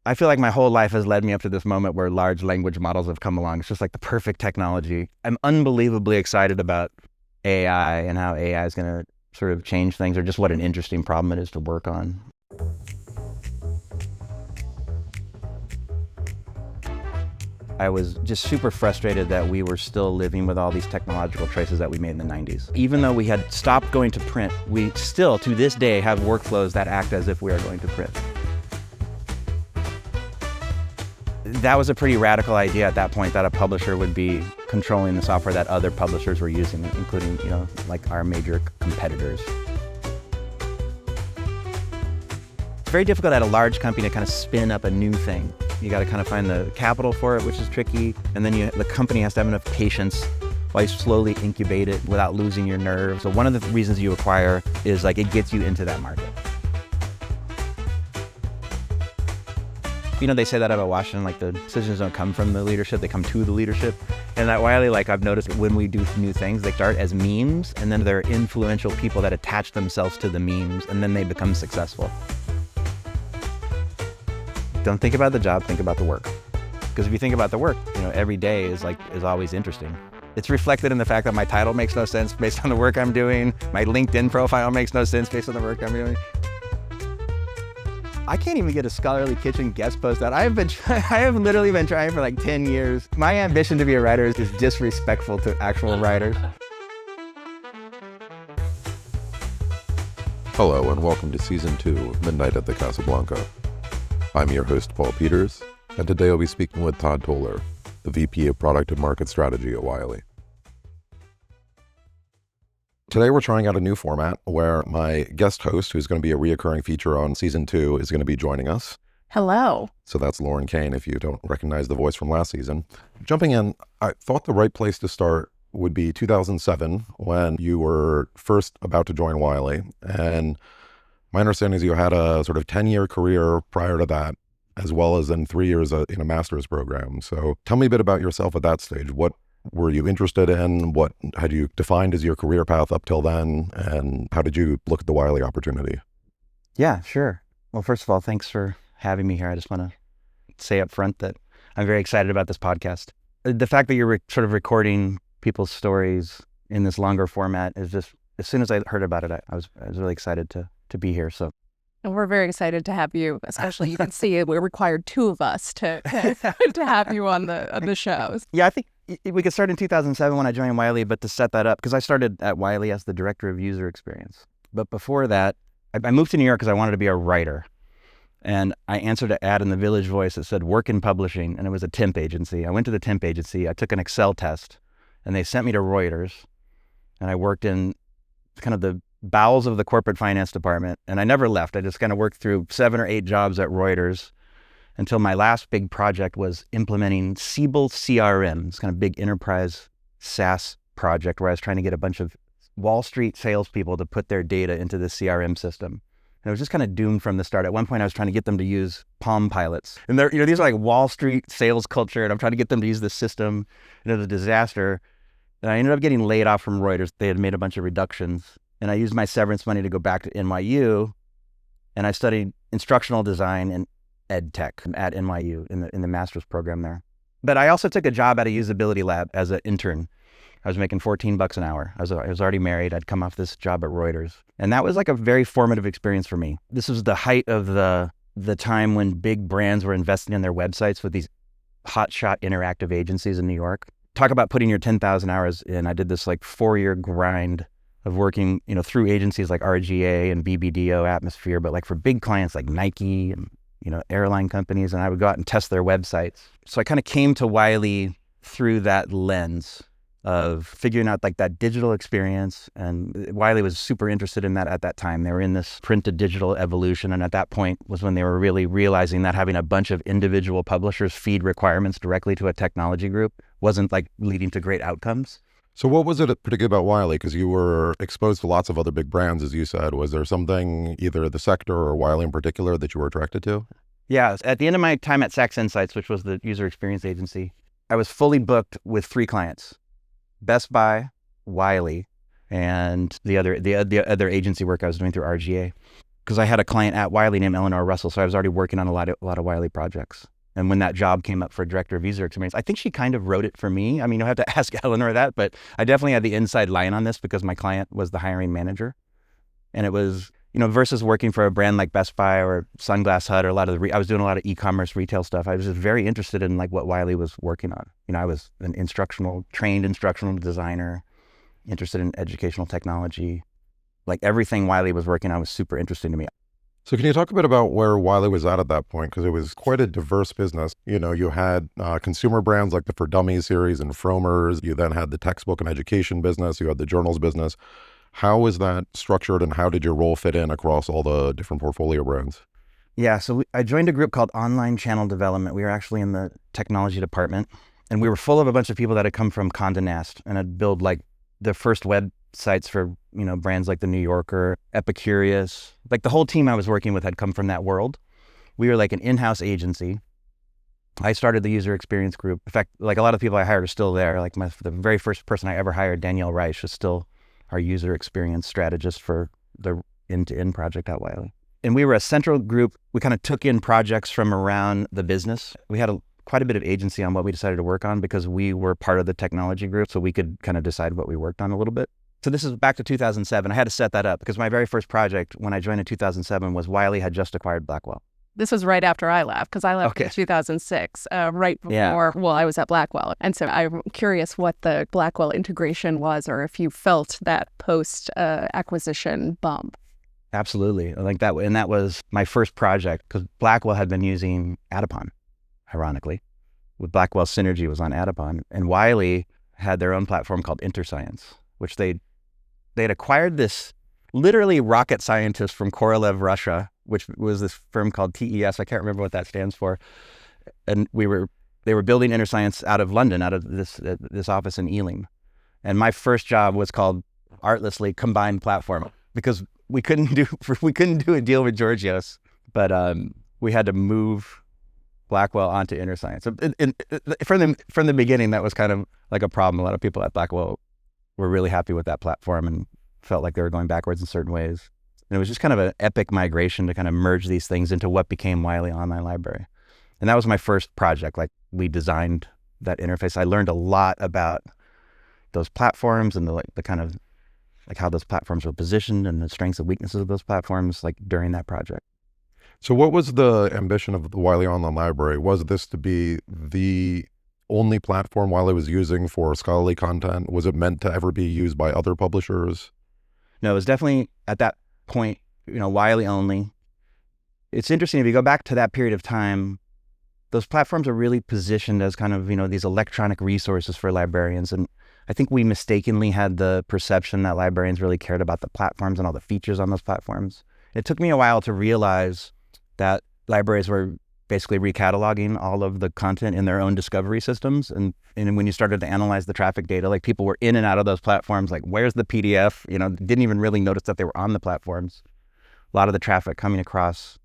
I feel like my whole life has led me up to this moment where large language models have come along. It's just like the perfect technology. I'm unbelievably excited about AI and how AI is going to sort of change things, or just what an interesting problem it is to work on. I was just super frustrated that we were still living with all these technological choices that we made in the 90s. Even though we had stopped going to print, we still, to this day, have workflows that act as if we are going to print. That was a pretty radical idea at that point, that a publisher would be controlling the software that other publishers were using, including, like our major competitors. It's very difficult at a large company to kind of spin up a new thing. You got to kind of find the capital for it, which is tricky. And then the company has to have enough patience while you slowly incubate it without losing your nerve. So one of the reasons you acquire is like it gets you into that market. They say that about Washington, like the decisions don't come from the leadership, they come to the leadership. And at Wiley, like I've noticed when we do new things, they start as memes, and then there are influential people that attach themselves to the memes, and then they become successful. Don't think about the job, think about the work. Because if you think about the work, every day is always interesting. It's reflected in the fact that my title makes no sense based on the work I'm doing. My LinkedIn profile makes no sense based on the work I'm doing. I can't even get a Scholarly Kitchen guest post out. I have literally been trying for like 10 years. My ambition to be a writer is disrespectful to actual writers. Hello and welcome to Season 2 of Midnight at the Casablanca. I'm your host, Paul Peters, and today I'll be speaking with Todd Toler, the VP of Product and Market Strategy at Wiley. Today we're trying out a new format where my guest host, who's going to be a reoccurring feature on Season 2, is going to be joining us. Hello. So that's Lauren Kane, if you don't recognize the voice from last season. Jumping in, I thought the right place to start would be 2007, when you were first about to join Wiley. And my understanding is you had a sort of 10-year career prior to that, as well as in 3 years in a master's program. So tell me a bit about yourself at that stage. What were you interested in? What had you defined as your career path up till then? And how did you look at the Wiley opportunity? Yeah, sure. Well, first of all, thanks for having me here. I just want to say up front that I'm very excited about this podcast. The fact that you're sort of recording people's stories in this longer format is just, as soon as I heard about it, I was really excited to be here. So. And we're very excited to have you, especially you can see we required two of us to have you on the shows. Yeah, I think we could start in 2007 when I joined Wiley, but to set that up, because I started at Wiley as the director of user experience. But before that, I moved to New York because I wanted to be a writer. And I answered an ad in the Village Voice that said work in publishing, and it was a temp agency. I went to the temp agency, I took an Excel test, and they sent me to Reuters. And I worked in kind of the bowels of the corporate finance department, and I never left. I just kind of worked through 7 or 8 jobs at Reuters until my last big project was implementing Siebel CRM. It's kind of big enterprise SaaS project where I was trying to get a bunch of Wall Street salespeople to put their data into the CRM system. And it was just kind of doomed from the start. At one point, I was trying to get them to use Palm Pilots. And they're, these are like Wall Street sales culture, and I'm trying to get them to use this system, and it was a disaster. And I ended up getting laid off from Reuters. They had made a bunch of reductions. And I used my severance money to go back to NYU, and I studied instructional design and ed tech at NYU in the master's program there. But I also took a job at a usability lab as an intern. I was making $14 an hour. I was already married. I'd come off this job at Reuters. And that was like a very formative experience for me. This was the height of the time when big brands were investing in their websites with these hotshot interactive agencies in New York. Talk about putting your 10,000 hours in. I did this like 4-year grind of working, through agencies like RGA and BBDO, Atmosphere, but like for big clients like Nike and, airline companies, and I would go out and test their websites. So I kind of came to Wiley through that lens of figuring out like that digital experience, and Wiley was super interested in that at that time. They were in this print to digital evolution, and at that point was when they were really realizing that having a bunch of individual publishers feed requirements directly to a technology group wasn't like leading to great outcomes. So what was it particularly about Wiley? Because you were exposed to lots of other big brands, as you said. Was there something, either the sector or Wiley in particular, that you were attracted to? Yeah. At the end of my time at Saks Insights, which was the user experience agency, I was fully booked with 3 clients: Best Buy, Wiley, and the other agency work I was doing through RGA. because I had a client at Wiley named Eleanor Russell, so I was already working on a lot of Wiley projects. And when that job came up for director of user experience, I think she kind of wrote it for me. I mean, you'll have to ask Eleanor that, but I definitely had the inside line on this because my client was the hiring manager. And it was, versus working for a brand like Best Buy or Sunglass Hut or I was doing a lot of e-commerce retail stuff. I was just very interested in like what Wiley was working on. I was an trained instructional designer, interested in educational technology. Like everything Wiley was working on was super interesting to me. So can you talk a bit about where Wiley was at that point? Because it was quite a diverse business. You had consumer brands like the For Dummies series and Frommer's. You then had the textbook and education business. You had the journals business. How was that structured and how did your role fit in across all the different portfolio brands? Yeah, so I joined a group called Online Channel Development. We were actually in the technology department, and we were full of a bunch of people that had come from Condé Nast and had built like the first websites for, brands like the New Yorker, Epicurious. Like the whole team I was working with had come from that world. We were like an in-house agency. I started the user experience group. In fact, like a lot of people I hired are still there. Like the very first person I ever hired, Danielle Reich, is still our user experience strategist for the end-to-end project at Wiley. And we were a central group. We kind of took in projects from around the business. We had quite a bit of agency on what we decided to work on because we were part of the technology group, so we could kind of decide what we worked on a little bit. So this is back to 2007. I had to set that up because my very first project when I joined in 2007 was Wiley had just acquired Blackwell. This was right after I left, because I left in 2006, right before, I was at Blackwell. And so I'm curious what the Blackwell integration was, or if you felt that post-acquisition bump. Absolutely. Like that. And that was my first project, because Blackwell had been using Adapon, ironically. With Blackwell Synergy was on Adapon. And Wiley had their own platform called InterScience, which they'd acquired this literally rocket scientist from Korolev, Russia, which was this firm called TES. I can't remember what that stands for. And they were building InterScience out of London, out of this office in Ealing. And my first job was called artlessly Combined Platform, because we couldn't do a deal with Georgios, but we had to move Blackwell onto InterScience. From the beginning, that was kind of like a problem. A lot of people at Blackwell were really happy with that platform and felt like they were going backwards in certain ways. And it was just kind of an epic migration to kind of merge these things into what became Wiley Online Library. And that was my first project. Like we designed that interface. I learned a lot about those platforms and the kind of like how those platforms were positioned and the strengths and weaknesses of those platforms like during that project. So what was the ambition of the Wiley Online Library? Was this to be the only platform Wiley was using for scholarly content? Was it meant to ever be used by other publishers? No, it was definitely at that point, Wiley only. It's interesting, if you go back to that period of time, those platforms are really positioned as kind of, these electronic resources for librarians. And I think we mistakenly had the perception that librarians really cared about the platforms and all the features on those platforms. It took me a while to realize that libraries were basically recataloging all of the content in their own discovery systems. And when you started to analyze the traffic data, like people were in and out of those platforms, like where's the PDF? Didn't even really notice that they were on the platforms. A lot of the traffic coming across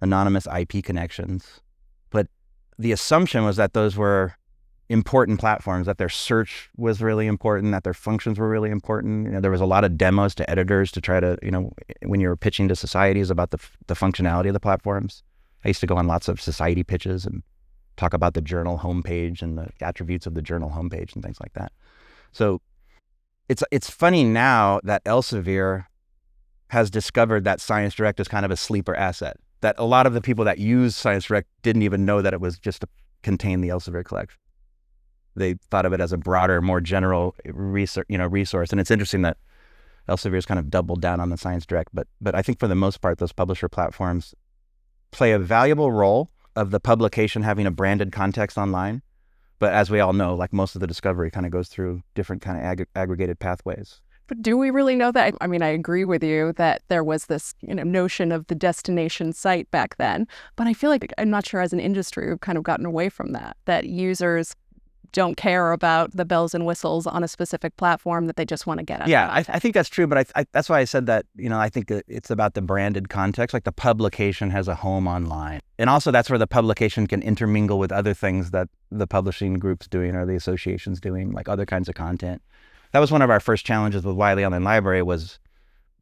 anonymous IP connections. But the assumption was that those were important platforms, that their search was really important, that their functions were really important. There was a lot of demos to editors to try to, when you were pitching to societies about the functionality of the platforms. I used to go on lots of society pitches and talk about the journal homepage and the attributes of the journal homepage and things like that. So it's funny now that Elsevier has discovered that Science Direct is kind of a sleeper asset, that a lot of the people that use Science Direct didn't even know that it was just to contain the Elsevier collection. They thought of it as a broader, more general resource. And it's interesting that Elsevier's kind of doubled down on the Science Direct, but I think for the most part, those publisher platforms play a valuable role of the publication having a branded context online. But as we all know, like most of the discovery kind of goes through different kind of aggregated pathways. But do we really know that? I mean, I agree with you that there was this notion of the destination site back then, but I feel like I'm not sure as an industry we've kind of gotten away from that users don't care about the bells and whistles on a specific platform, that they just want to get at. Yeah, I think that's true, but I that's why I said that, I think that it's about the branded context, like the publication has a home online. And also that's where the publication can intermingle with other things that the publishing group's doing or the association's doing, like other kinds of content. That was one of our first challenges with Wiley Online Library was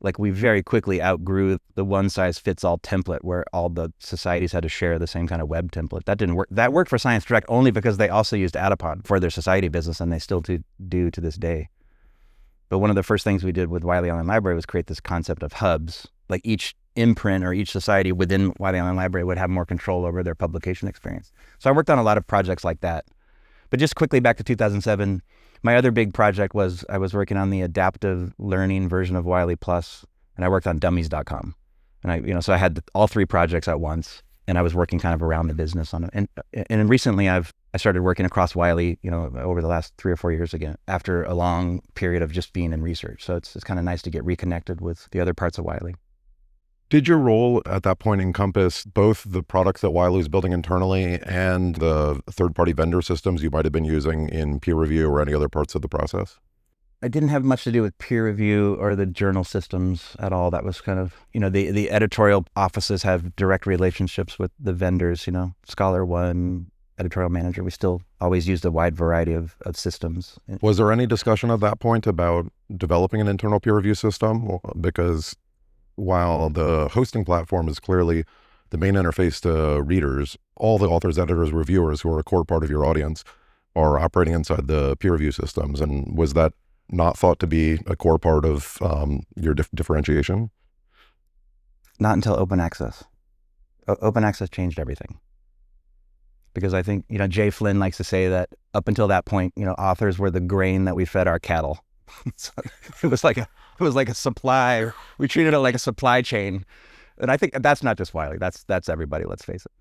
like we very quickly outgrew the one-size-fits-all template where all the societies had to share the same kind of web template. That didn't work. That worked for Science Direct only because they also used Adapod for their society business, and they still do to this day. But one of the first things we did with Wiley Online Library was create this concept of hubs. Like each imprint or each society within Wiley Online Library would have more control over their publication experience. So I worked on a lot of projects like that. But just quickly back to 2007, my other big project was I was working on the adaptive learning version of Wiley Plus, and I worked on dummies.com. And so I had all three projects at once, and I was working kind of around the business on it. And recently I started working across Wiley, over the last 3 or 4 years again, after a long period of just being in research. So it's kind of nice to get reconnected with the other parts of Wiley. Did your role at that point encompass both the products that Wiley was building internally and the third-party vendor systems you might have been using in peer review or any other parts of the process? I didn't have much to do with peer review or the journal systems at all. That was kind of, the editorial offices have direct relationships with the vendors, Scholar One, editorial manager. We still always used a wide variety of systems. Was there any discussion at that point about developing an internal peer review system? Because while the hosting platform is clearly the main interface to readers, all the authors, editors, reviewers who are a core part of your audience are operating inside the peer review systems. And was that not thought to be a core part of your differentiation? Not until open access. Open access changed everything. Because I think, Jay Flynn likes to say that up until that point, authors were the grain that we fed our cattle. So it was like a supply. We treated it like a supply chain. And I think that's not just Wiley. That's everybody, let's face it.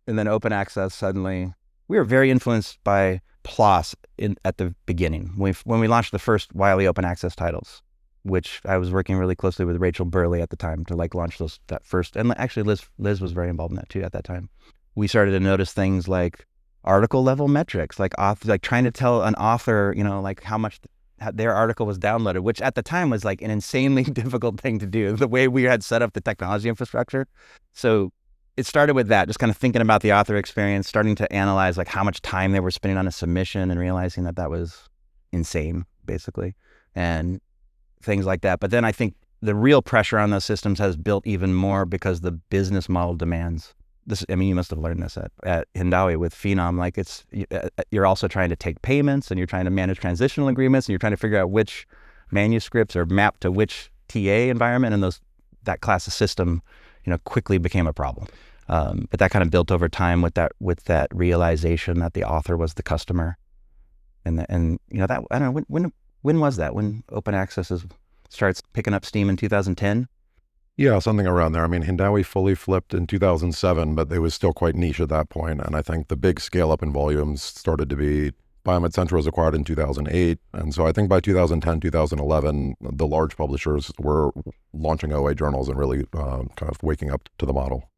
And then open access, suddenly, we were very influenced by PLOS at the beginning. When we launched the first Wiley open access titles, which I was working really closely with Rachel Burley at the time to launch that first. And actually Liz was very involved in that too at that time. We started to notice things like article level metrics, like trying to tell an author, how much their article was downloaded, which at the time was like an insanely difficult thing to do, the way we had set up the technology infrastructure. So it started with that, just kind of thinking about the author experience, starting to analyze like how much time they were spending on a submission and realizing that was insane, basically, and things like that. But then I think the real pressure on those systems has built even more because the business model demands this. I mean, you must have learned this at Hindawi with Phenom. Like you're also trying to take payments, and you're trying to manage transitional agreements, and you're trying to figure out which manuscripts are mapped to which TA environment, and that class of system, quickly became a problem. But that kind of built over time with that realization that the author was the customer, and that I don't know when was that, when open access starts picking up steam in 2010. Yeah, something around there. I mean, Hindawi fully flipped in 2007, but it was still quite niche at that point. And I think the big scale up in volumes started to be Biomed Central was acquired in 2008. And so I think by 2010, 2011, the large publishers were launching OA journals and really kind of waking up to the model.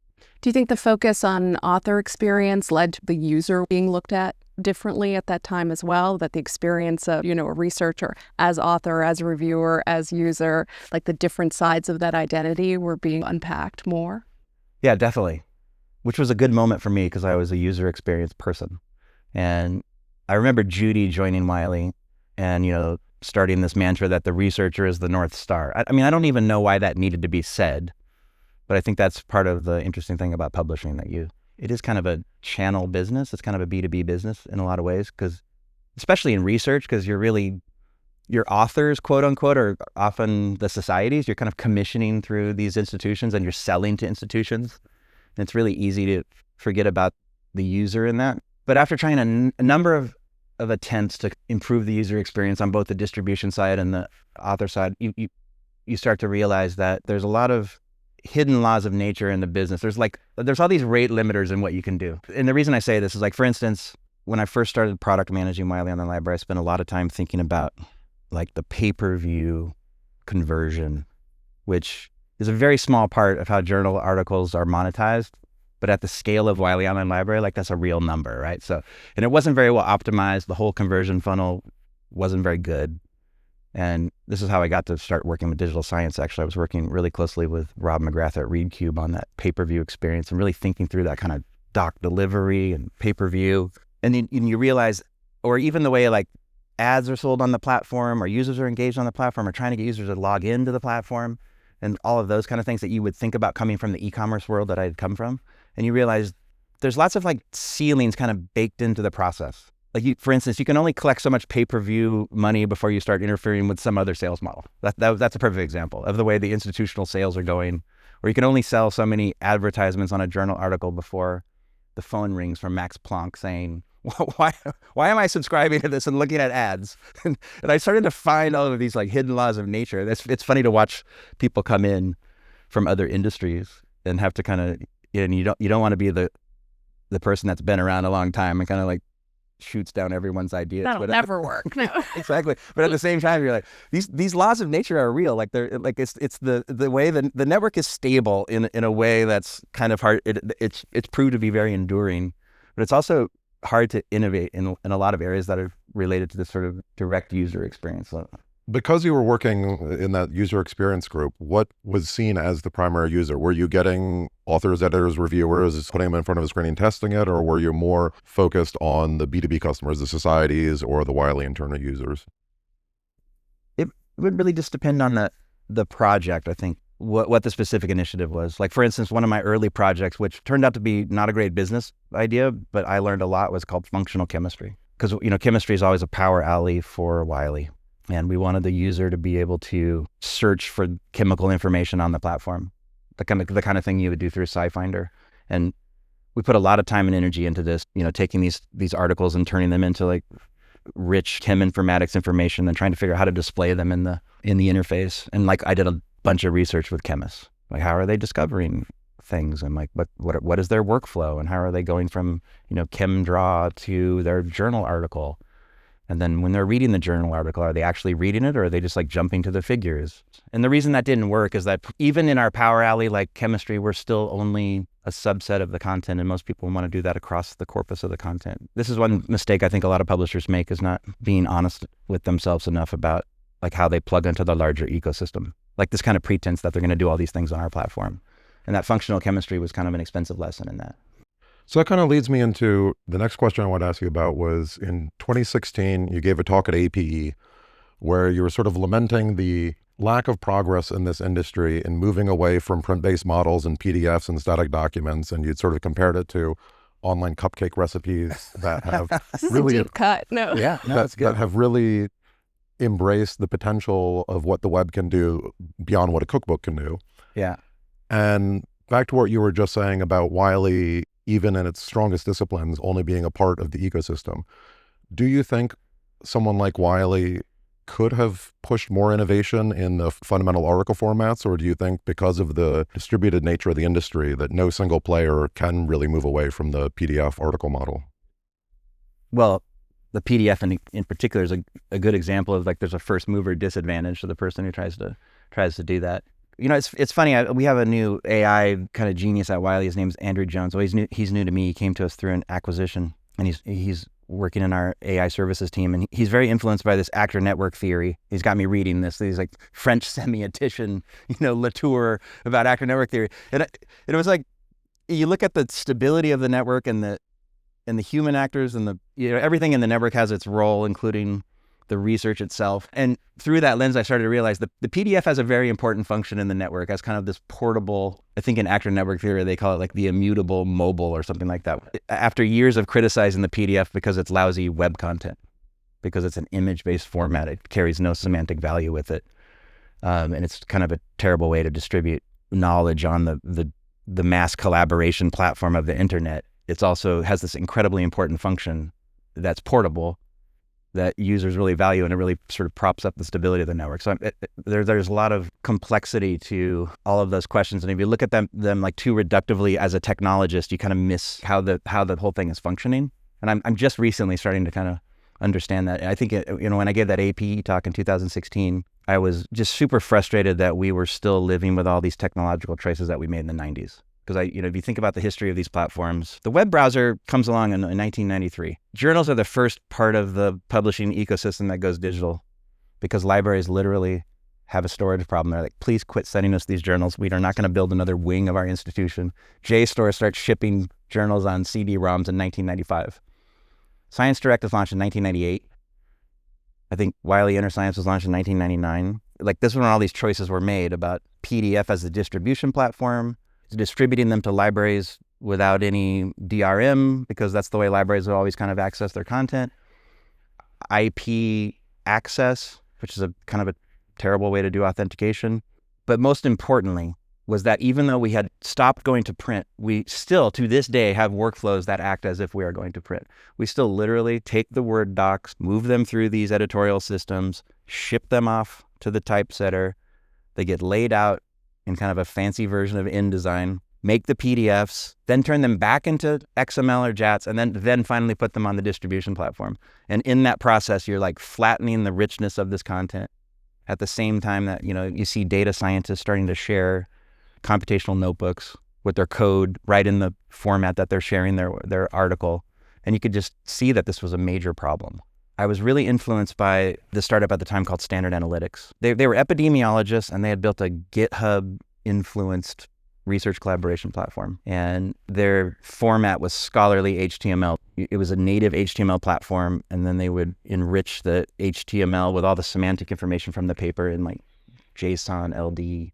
Do you think the focus on author experience led to the user being looked at differently at that time as well? That the experience of, a researcher as author, as reviewer, as user, like the different sides of that identity were being unpacked more? Yeah, definitely. Which was a good moment for me because I was a user experience person. And I remember Judy joining Wiley and, starting this mantra that the researcher is the North Star. I mean, I don't even know why that needed to be said, but I think that's part of the interesting thing about publishing, that it is kind of a channel business. It's kind of a B2B business in a lot of ways, because especially in research, because your authors, quote unquote, are often the societies. You're kind of commissioning through these institutions and you're selling to institutions. And it's really easy to forget about the user in that. But after trying a number of attempts to improve the user experience on both the distribution side and the author side, you start to realize that there's a lot of hidden laws of nature in the business. There's all these rate limiters in what you can do. And the reason I say this is, like, for instance, when I first started product managing Wiley Online Library, I spent a lot of time thinking about like the pay-per-view conversion, which is a very small part of how journal articles are monetized. But at the scale of Wiley Online Library, like, that's a real number, right? So, and it wasn't very well optimized. The whole conversion funnel wasn't very good. And this is how I got to start working with digital science. Actually, I was working really closely with Rob McGrath at ReadCube on that pay-per-view experience and really thinking through that kind of doc delivery and pay-per-view. And then you realize, or even the way like ads are sold on the platform, or users are engaged on the platform, or trying to get users to log into the platform. and all of those kind of things that you would think about coming from the e-commerce world that I had come from. And you realize there's lots of like ceilings kind of baked into the process. Like for instance, you can only collect so much pay-per-view money before you start interfering with some other sales model. That's a perfect example of the way the institutional sales are going, or you can only sell so many advertisements on a journal article before the phone rings from Max Planck saying, why am I subscribing to this and looking at ads? And I started to find all of these like hidden laws of nature. It's funny to watch people come in from other industries and have to kind of, and you don't want to be the person that's been around a long time and kind of like shoots down everyone's ideas. That'll never work. No. Exactly. But at the same time, you're like, these laws of nature are real. Like they're like, it's the way the network is stable in a way that's kind of hard. It's proved to be very enduring, but it's also hard to innovate in a lot of areas that are related to this sort of direct user experience. Because you were working in that user experience group, what was seen as the primary user? Were you getting authors, editors, reviewers, putting them in front of a screen and testing it, or were you more focused on the B2B customers, the societies, or the Wiley internal users? It would really just depend on the project, I think, what the specific initiative was. Like, for instance, one of my early projects, which turned out to be not a great business idea, but I learned a lot, was called functional chemistry. Because, chemistry is always a power alley for Wiley. And we wanted the user to be able to search for chemical information on the platform, the kind of thing you would do through SciFinder. And we put a lot of time and energy into this, taking these articles and turning them into like rich chem informatics information and trying to figure out how to display them in the interface. And like I did a bunch of research with chemists, like how are they discovering things, and like what is their workflow, and how are they going from ChemDraw to their journal article. And then when they're reading the journal article, are they actually reading it, or are they just like jumping to the figures? And the reason that didn't work is that even in our power alley, like chemistry, we're still only a subset of the content, and most people want to do that across the corpus of the content. This is one mistake I think a lot of publishers make, is not being honest with themselves enough about like how they plug into the larger ecosystem. Like this kind of pretense that they're going to do all these things on our platform. And that functional chemistry was kind of an expensive lesson in that. So that kind of leads me into the next question I want to ask you about. Was in 2016, you gave a talk at APE where you were sort of lamenting the lack of progress in this industry and moving away from print-based models and PDFs and static documents, and you'd sort of compared it to online cupcake recipes that have really deep cut. No. Yeah, no, that's good. That have really embraced the potential of what the web can do beyond what a cookbook can do. Yeah. And back to what you were just saying about Wiley, even in its strongest disciplines, only being a part of the ecosystem. Do you think someone like Wiley could have pushed more innovation in the fundamental article formats, or do you think because of the distributed nature of the industry that no single player can really move away from the PDF article model? Well, the PDF in particular is a good example of like there's a first mover disadvantage to the person who tries to do that. It's funny. We have a new AI kind of genius at Wiley. His name's Andrew Jones. Well, he's new to me. He came to us through an acquisition, and he's working in our AI services team. And he's very influenced by this actor network theory. He's got me reading this. He's like French semiotician, Latour about actor network theory. And it was like, you look at the stability of the network and the human actors and everything in the network has its role, including the research itself. And through that lens, I started to realize that the PDF has a very important function in the network as kind of this portable, I think in actor network theory, they call it like the immutable mobile or something like that. After years of criticizing the PDF because it's lousy web content, because it's an image-based format, it carries no semantic value with it. And it's kind of a terrible way to distribute knowledge on the mass collaboration platform of the internet. It's also has this incredibly important function that's portable, that users really value, and it really sort of props up the stability of the network. So there's a lot of complexity to all of those questions, and if you look at them like too reductively as a technologist, you kind of miss how the whole thing is functioning. And I'm just recently starting to kind of understand that. And I think when I gave that APE talk in 2016, I was just super frustrated that we were still living with all these technological choices that we made in the 90s. Because if you think about the history of these platforms, the web browser comes along in 1993. Journals are the first part of the publishing ecosystem that goes digital, because libraries literally have a storage problem. They're like, please quit sending us these journals. We are not going to build another wing of our institution. JSTOR starts shipping journals on CD-ROMs in 1995. Science Direct was launched in 1998. I think Wiley Inner Science was launched in 1999. Like this is when all these choices were made about PDF as a distribution platform, distributing them to libraries without any DRM, because that's the way libraries have always kind of accessed their content. IP access, which is a kind of a terrible way to do authentication. But most importantly was that even though we had stopped going to print, we still to this day have workflows that act as if we are going to print. We still literally take the Word docs, move them through these editorial systems, ship them off to the typesetter. They get laid out in kind of a fancy version of InDesign, make the PDFs, then turn them back into XML or JATS, and then finally put them on the distribution platform. And in that process, you're like flattening the richness of this content at the same time that, you see data scientists starting to share computational notebooks with their code right in the format that they're sharing their article. And you could just see that this was a major problem. I was really influenced by the startup at the time called Standard Analytics. They were epidemiologists, and they had built a GitHub-influenced research collaboration platform. And their format was scholarly HTML. It was a native HTML platform, and then they would enrich the HTML with all the semantic information from the paper in like JSON, LD,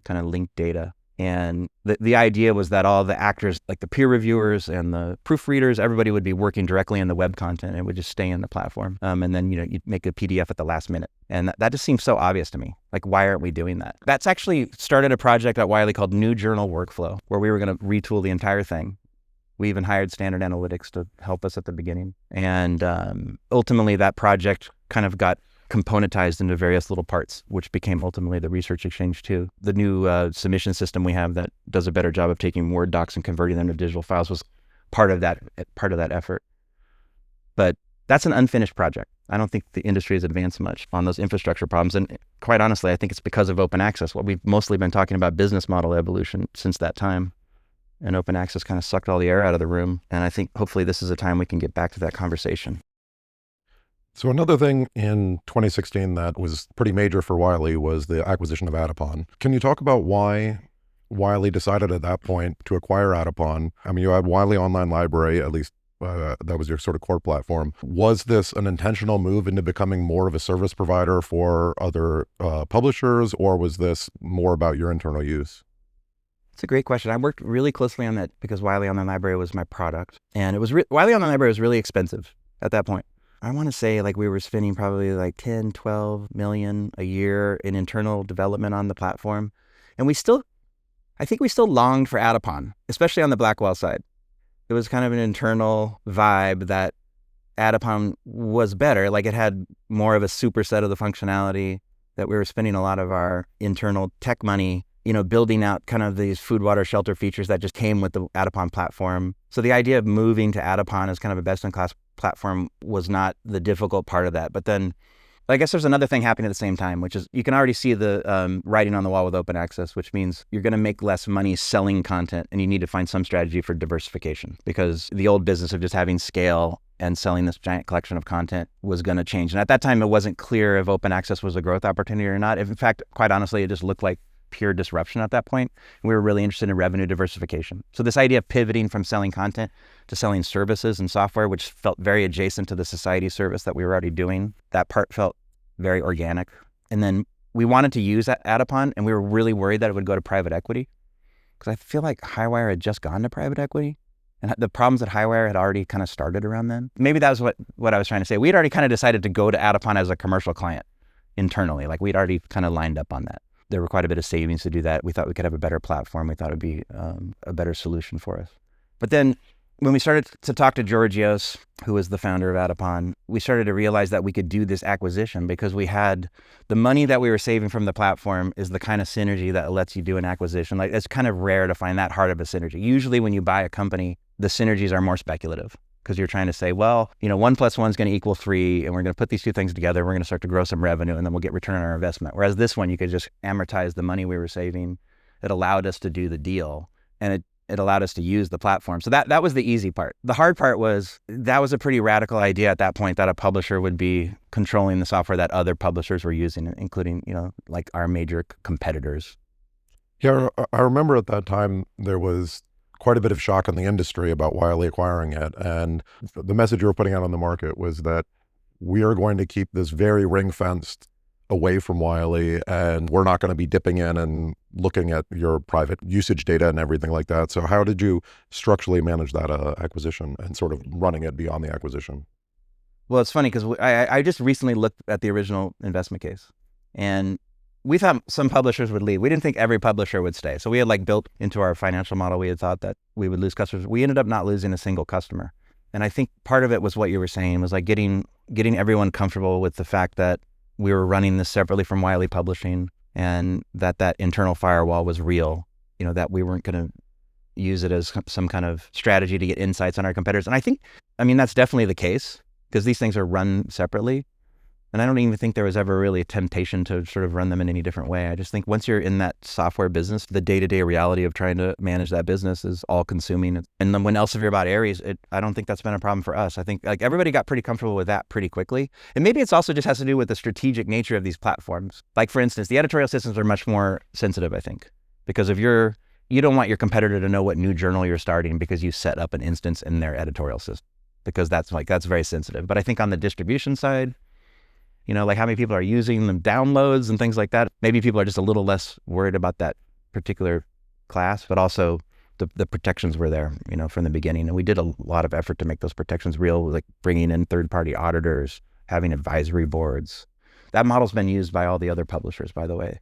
kind of linked data. And the idea was that all the actors, like the peer reviewers and the proofreaders, everybody would be working directly in the web content, and it would just stay in the platform. And then, you'd make a PDF at the last minute. And that just seems so obvious to me. Like, why aren't we doing that? That's actually started a project at Wiley called New Journal Workflow, where we were going to retool the entire thing. We even hired Standard Analytics to help us at the beginning. And ultimately, that project kind of got componentized into various little parts, which became ultimately the Research Exchange 2. The new submission system we have that does a better job of taking Word docs and converting them to digital files was part of that effort. But that's an unfinished project. I don't think the industry has advanced much on those infrastructure problems. And quite honestly, I think it's because of open access. What we've mostly been talking about business model evolution since that time. And open access kind of sucked all the air out of the room. And I think hopefully this is a time we can get back to that conversation. So another thing in 2016 that was pretty major for Wiley was the acquisition of Adapon. Can you talk about why Wiley decided at that point to acquire Adapon? I mean, you had Wiley Online Library, at least that was your sort of core platform. Was this an intentional move into becoming more of a service provider for other publishers, or was this more about your internal use? It's a great question. I worked really closely on that because Wiley Online Library was my product. And it was Wiley Online Library was really expensive at that point. I want to say like we were spending probably like 10, 12 million a year in internal development on the platform. And I think we still longed for Adapon, especially on the Blackwell side. It was kind of an internal vibe that Adapon was better. Like it had more of a superset of the functionality, that we were spending a lot of our internal tech money, building out kind of these food, water, shelter features that just came with the Adapon platform. So the idea of moving to Adapon as kind of a best-in-class platform was not the difficult part of that. But then I guess there's another thing happening at the same time, which is you can already see the writing on the wall with open access, which means you're going to make less money selling content, and you need to find some strategy for diversification, because the old business of just having scale and selling this giant collection of content was going to change. And at that time, it wasn't clear if open access was a growth opportunity or not. In fact, quite honestly, it just looked like pure disruption at that point. And we were really interested in revenue diversification. So this idea of pivoting from selling content to selling services and software, which felt very adjacent to the society service that we were already doing, that part felt very organic. And then we wanted to use Adapon, and we were really worried that it would go to private equity, because I feel like Highwire had just gone to private equity, and the problems at Highwire had already kind of started around then. Maybe that was what I was trying to say. We had already kind of decided to go to Adapon as a commercial client internally. Like we'd already kind of lined up on that. There were quite a bit of savings to do that. We thought we could have a better platform. We thought it'd be a better solution for us. But then when we started to talk to Georgios, who was the founder of Adapon, we started to realize that we could do this acquisition because we had the money that we were saving from the platform is the kind of synergy that lets you do an acquisition. Like it's kind of rare to find that hard of a synergy. Usually when you buy a company, the synergies are more speculative, because you're trying to say, well, 1 + 1 is going to equal 3, and we're going to put these two things together. We're going to start to grow some revenue, and then we'll get return on our investment. Whereas this one, you could just amortize the money we were saving. It allowed us to do the deal, and it allowed us to use the platform. So that was the easy part. The hard part was that was a pretty radical idea at that point, that a publisher would be controlling the software that other publishers were using, including, like our major competitors. Yeah, I remember at that time there was quite a bit of shock in the industry about Wiley acquiring it. And the message you were putting out on the market was that we are going to keep this very ring-fenced away from Wiley, and we're not going to be dipping in and looking at your private usage data and everything like that. So how did you structurally manage that acquisition and sort of running it beyond the acquisition? Well, it's funny because I just recently looked at the original investment case, and we thought some publishers would leave. We didn't think every publisher would stay. So we had like built into our financial model, we had thought that we would lose customers. We ended up not losing a single customer. And I think part of it was what you were saying, was like getting everyone comfortable with the fact that we were running this separately from Wiley Publishing, and that internal firewall was real, that we weren't going to use it as some kind of strategy to get insights on our competitors. And I mean, that's definitely the case because these things are run separately. And I don't even think there was ever really a temptation to sort of run them in any different way. I just think once you're in that software business, the day-to-day reality of trying to manage that business is all-consuming. And then when Elsevier bought Aries, I don't think that's been a problem for us. I think like everybody got pretty comfortable with that pretty quickly. And maybe it's also just has to do with the strategic nature of these platforms. Like for instance, the editorial systems are much more sensitive, I think, because if you don't want your competitor to know what new journal you're starting because you set up an instance in their editorial system, because that's very sensitive. But I think on the distribution side, like how many people are using them, downloads and things like that. Maybe people are just a little less worried about that particular class, but also the protections were there, from the beginning. And we did a lot of effort to make those protections real, like bringing in third-party auditors, having advisory boards. That model's been used by all the other publishers, by the way,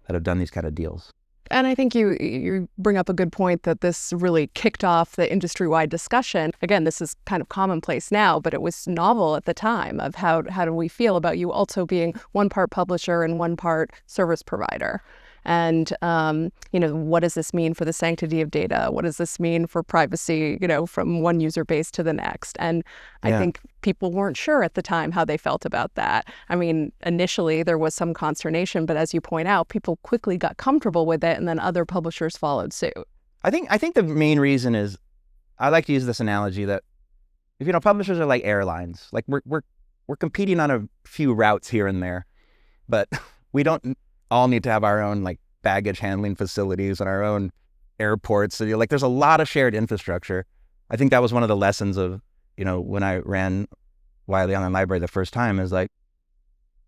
that have done these kind of deals. And I think you bring up a good point that this really kicked off the industry-wide discussion. Again, this is kind of commonplace now, but it was novel at the time of how do we feel about you also being one part publisher and one part service provider. And, what does this mean for the sanctity of data? What does this mean for privacy, from one user base to the next? And I think people weren't sure at the time how they felt about that. I mean, initially there was some consternation, but as you point out, people quickly got comfortable with it, and then other publishers followed suit. I think the main reason is, I like to use this analogy that if publishers are like airlines, like we're competing on a few routes here and there, but we don't all need to have our own like baggage handling facilities and our own airports. So like there's a lot of shared infrastructure. I think that was one of the lessons of, when I ran Wiley Online Library the first time, is like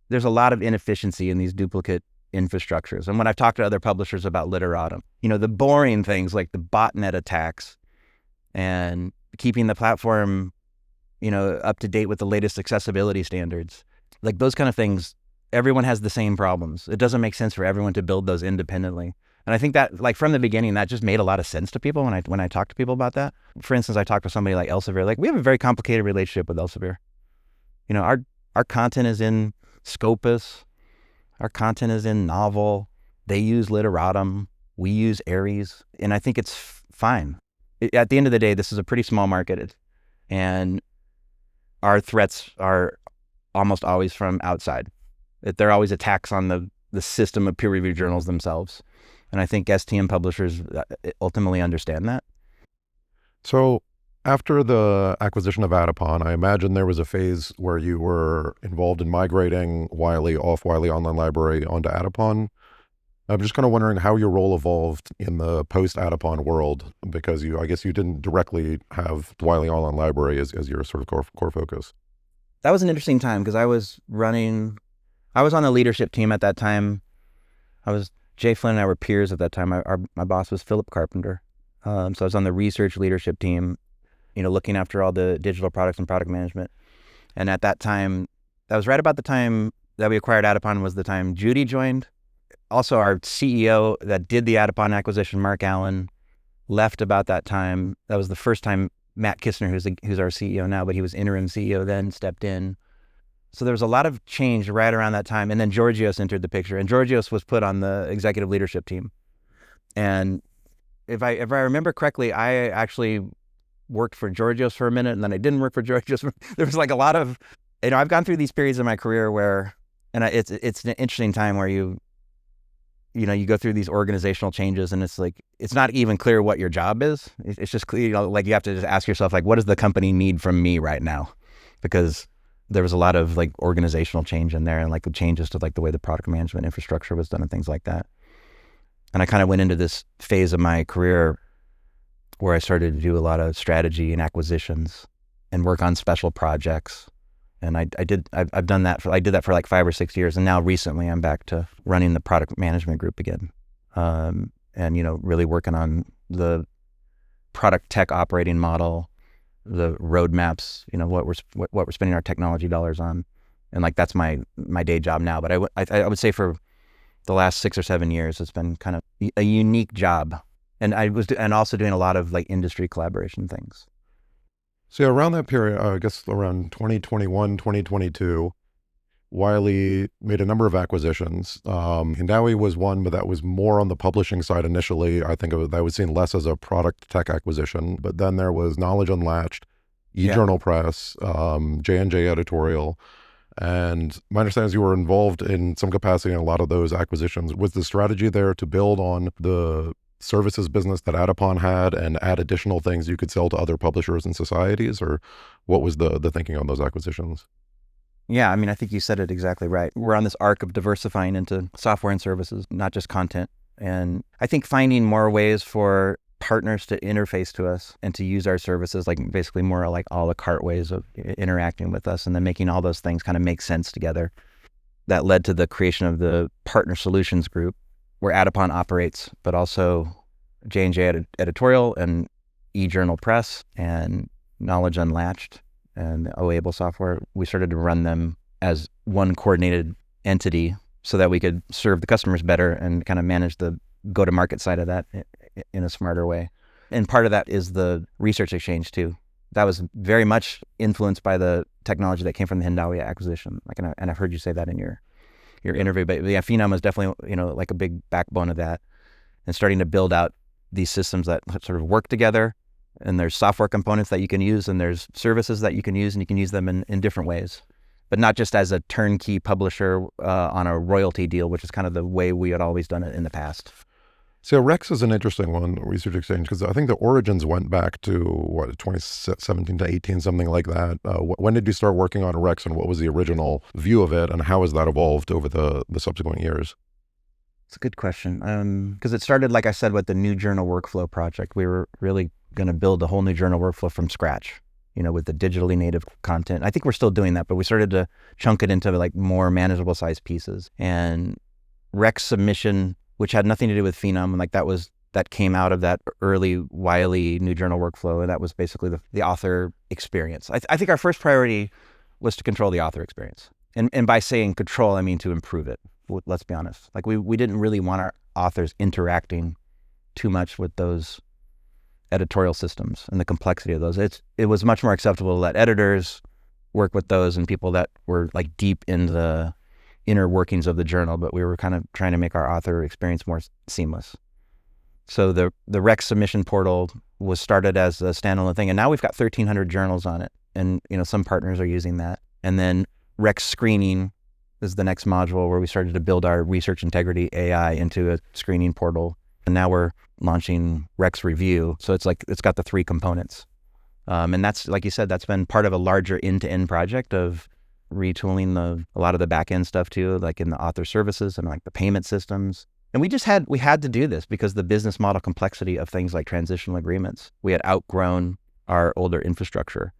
there's a lot of inefficiency in these duplicate infrastructures. And when I've talked to other publishers about literatum, the boring things like the botnet attacks and keeping the platform, up to date with the latest accessibility standards, like those kind of things, everyone has the same problems. It doesn't make sense for everyone to build those independently. And I think that, like from the beginning, that just made a lot of sense to people when I talk to people about that. For instance, I talked to somebody like Elsevier. Like we have a very complicated relationship with Elsevier. Our content is in Scopus. Our content is in Novel. They use Literatum. We use Aries. And I think it's fine. At the end of the day, this is a pretty small market. And our threats are almost always from outside. They're always attacks on the system of peer-reviewed journals themselves. And I think STM publishers ultimately understand that. So after the acquisition of Adipon, I imagine there was a phase where you were involved in migrating Wiley off Wiley Online Library onto Adipon. I'm just kind of wondering how your role evolved in the post-Adipon world, because I guess you didn't directly have Wiley Online Library as your sort of core focus. That was an interesting time because I was on the leadership team at that time. Jay Flynn and I were peers at that time. My boss was Philip Carpenter. So I was on the research leadership team, looking after all the digital products and product management. And at that time, that was right about the time that we acquired Adipon, was the time Judy joined. Also, our CEO that did the Adipon acquisition, Mark Allen, left about that time. That was the first time Matt Kistner, who's our CEO now, but he was interim CEO then, stepped in. So there was a lot of change right around that time. And then Georgios entered the picture, and Georgios was put on the executive leadership team. And if I remember correctly, I actually worked for Georgios for a minute, and then I didn't work for Georgios. There was like a lot of, I've gone through these periods in my career where, it's an interesting time where you go through these organizational changes, and it's like, it's not even clear what your job is. It's just clear, like you have to just ask yourself, like, what does the company need from me right now? Because there was a lot of like organizational change in there, and like the changes to like the way the product management infrastructure was done and things like that. And I kind of went into this phase of my career where I started to do a lot of strategy and acquisitions and work on special projects I've done that I did that for like 5 or 6 years, and now recently I'm back to running the product management group again, and really working on the product tech operating model, the roadmaps, what we're spending our technology dollars on, and like that's my day job now. But I would say for the last 6 or 7 years, it's been kind of a unique job, and also doing a lot of like industry collaboration things. So around that period, I guess around 2021, 2022, Wiley made a number of acquisitions. Hindawi was one, but that was more on the publishing side initially. I think that was seen less as a product tech acquisition. But then there was Knowledge Unlatched, eJournal Press, J&J Editorial. And my understanding is you were involved in some capacity in a lot of those acquisitions. Was the strategy there to build on the services business that Adapon had and add additional things you could sell to other publishers and societies, or what was the thinking on those acquisitions? Yeah, I mean, I think you said it exactly right. We're on this arc of diversifying into software and services, not just content. And I think finding more ways for partners to interface to us and to use our services, like basically more like a la carte ways of interacting with us, and then making all those things kind of make sense together. That led to the creation of the Partner Solutions Group, where Adapon operates, but also J&J Editorial and eJournal Press and Knowledge Unlatched and OAble software. We started to run them as one coordinated entity so that we could serve the customers better and kind of manage the go-to-market side of that in a smarter way. And part of that is the research exchange too. That was very much influenced by the technology that came from the Hindawi acquisition. And I've heard you say that in your interview, but yeah, Phenom was definitely, like a big backbone of that, and starting to build out these systems that sort of work together. And there's software components that you can use, and there's services that you can use, and you can use them in different ways, but not just as a turnkey publisher on a royalty deal, which is kind of the way we had always done it in the past. So Rex is an interesting one, Research Exchange, because I think the origins went back to, 2017 to 18, something like that. When did you start working on Rex, and what was the original view of it, and how has that evolved over the subsequent years? It's a good question, because it started, like I said, with the new journal workflow project. We were really going to build a whole new journal workflow from scratch, with the digitally native content. I think we're still doing that, but we started to chunk it into like more manageable size pieces. And Rex submission, which had nothing to do with Phenom, and like that came out of that early Wiley new journal workflow, and that was basically the author experience. I think our first priority was to control the author experience, and by saying control, I mean to improve it. Let's be honest. Like we didn't really want our authors interacting too much with those editorial systems and the complexity of those. It was much more acceptable to let editors work with those and people that were like deep in the inner workings of the journal, but we were kind of trying to make our author experience more seamless. So the Rex submission portal was started as a standalone thing, and now we've got 1,300 journals on it, and some partners are using that. And then Rex screening is the next module, where we started to build our research integrity AI into a screening portal, and now we're launching Rex Review. So it's got the three components, and that's, like you said, that's been part of a larger end-to-end project of retooling a lot of the back-end stuff too, like in the author services and like the payment systems. And we had to do this because the business model complexity of things like transitional agreements. We had outgrown our older infrastructure,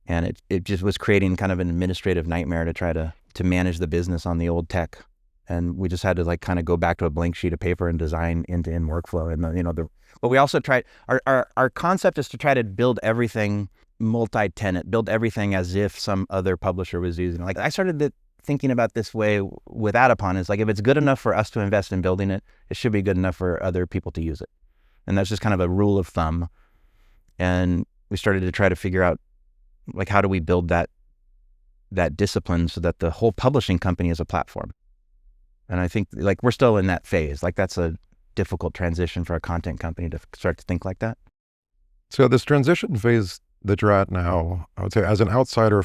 and it just was creating kind of an administrative nightmare to try to manage the business on the old tech. And we just had to like kind of go back to a blank sheet of paper and design end-to-end workflow. And but we also tried, our concept is to try to build everything multi-tenant, build everything as if some other publisher was using it. Like I started thinking about this way with Adapon, is like, if it's good enough for us to invest in building it, it should be good enough for other people to use it. And that's just kind of a rule of thumb. And we started to try to figure out, like, how do we build that discipline so that the whole publishing company is a platform. And I think like we're still in that phase. Like that's a difficult transition for a content company to start to think like that. So this transition phase that you're at now, I would say as an outsider,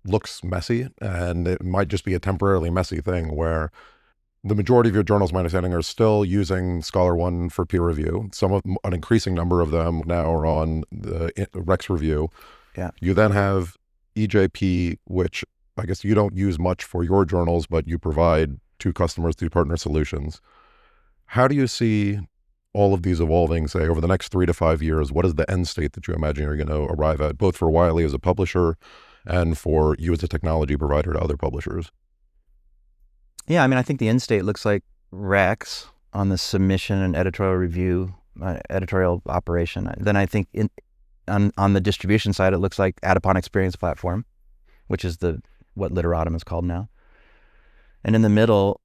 looks messy, and it might just be a temporarily messy thing where the majority of your journals, my understanding, are still using ScholarOne for peer review. An increasing number of them now are on the Rex Review. Yeah. You then have EJP, which I guess you don't use much for your journals, but you provide to customers through Partner Solutions. How do you see all of these evolving, say, over the next 3 to 5 years? What is the end state that you imagine you're going to arrive at, both for Wiley as a publisher and for you as a technology provider to other publishers? Yeah, I mean, I think the end state looks like Rex on the submission and editorial review, editorial operation. Then I think on the distribution side, it looks like Adapon Experience Platform, which is what Literatum is called now. And in the middle,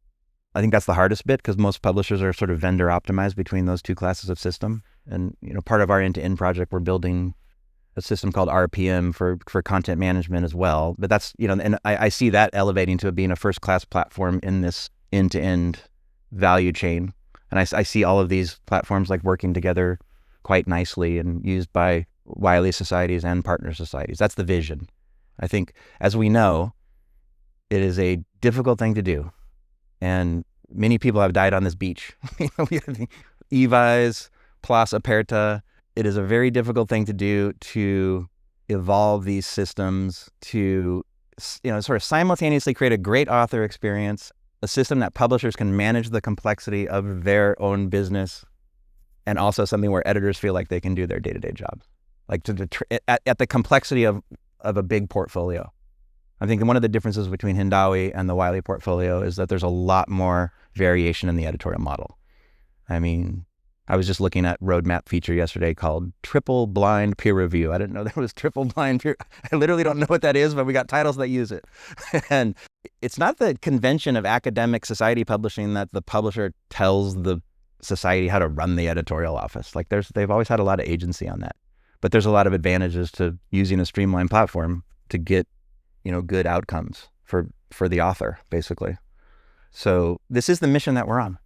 I think that's the hardest bit because most publishers are sort of vendor optimized between those two classes of system. And part of our end-to-end project, we're building a system called RPM for content management as well. But that's, and I see that elevating to being a first-class platform in this end-to-end value chain. And I see all of these platforms like working together quite nicely and used by Wiley societies and partner societies. That's the vision. I think, as we know, it is a difficult thing to do. And many people have died on this beach. EVIS, Plus Aperta. It is a very difficult thing to do to evolve these systems to, sort of simultaneously create a great author experience, a system that publishers can manage the complexity of their own business, and also something where editors feel like they can do their day-to-day jobs, like at the complexity of a big portfolio. I think one of the differences between Hindawi and the Wiley portfolio is that there's a lot more variation in the editorial model. I mean, I was just looking at roadmap feature yesterday called triple blind peer review. I didn't know there was triple blind peer. I literally don't know what that is, but we got titles that use it. And it's not the convention of academic society publishing that the publisher tells the society how to run the editorial office. Like they've always had a lot of agency on that, but there's a lot of advantages to using a streamlined platform to get, good outcomes for the author, basically. So this is the mission that we're on.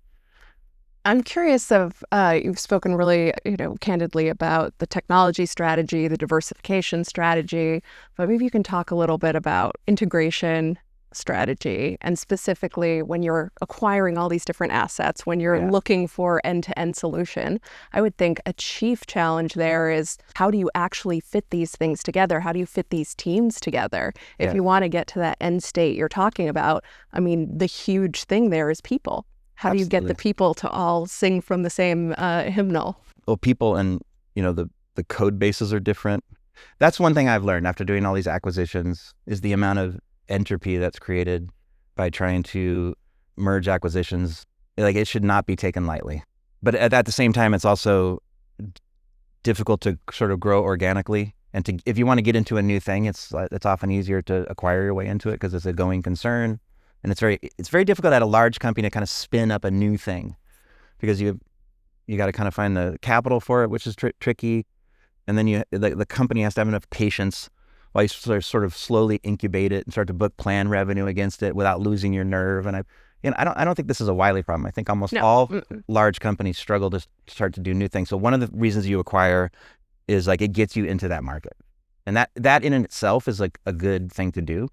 I'm curious you've spoken really, candidly about the technology strategy, the diversification strategy, but maybe you can talk a little bit about integration strategy, and specifically when you're acquiring all these different assets, when you're looking for end-to-end solution. I would think a chief challenge there is, how do you actually fit these things together? How do you fit these teams together? If you want to get to that end state you're talking about, I mean, the huge thing there is people. How do you get the people to all sing from the same hymnal? Well, people and, the code bases are different. That's one thing I've learned after doing all these acquisitions is the amount of entropy that's created by trying to merge acquisitions. Like, it should not be taken lightly. But at the same time, it's also difficult to sort of grow organically. And if you want to get into a new thing, it's often easier to acquire your way into it because it's a going concern. And it's very difficult at a large company to kind of spin up a new thing because you got to kind of find the capital for it, which is tricky. And then the company has to have enough patience while you sort of slowly incubate it and start to book plan revenue against it without losing your nerve. And I don't think this is a Wiley problem. I think almost all large companies struggle to start to do new things. So one of the reasons you acquire is like it gets you into that market, and that in itself is like a good thing to do.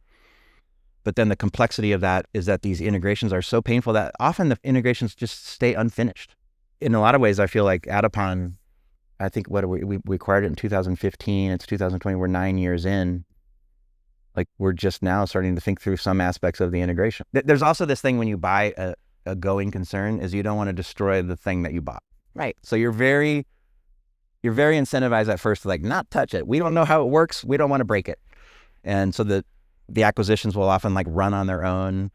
But then the complexity of that is that these integrations are so painful that often the integrations just stay unfinished. In a lot of ways, I feel like Adapon, I think we acquired it in 2015, it's 2020, we're 9 years in. Like, we're just now starting to think through some aspects of the integration. There's also this thing when you buy a going concern is you don't want to destroy the thing that you bought. Right. So you're very incentivized at first to like not touch it. We don't know how it works. We don't want to break it. And so the acquisitions will often like run on their own,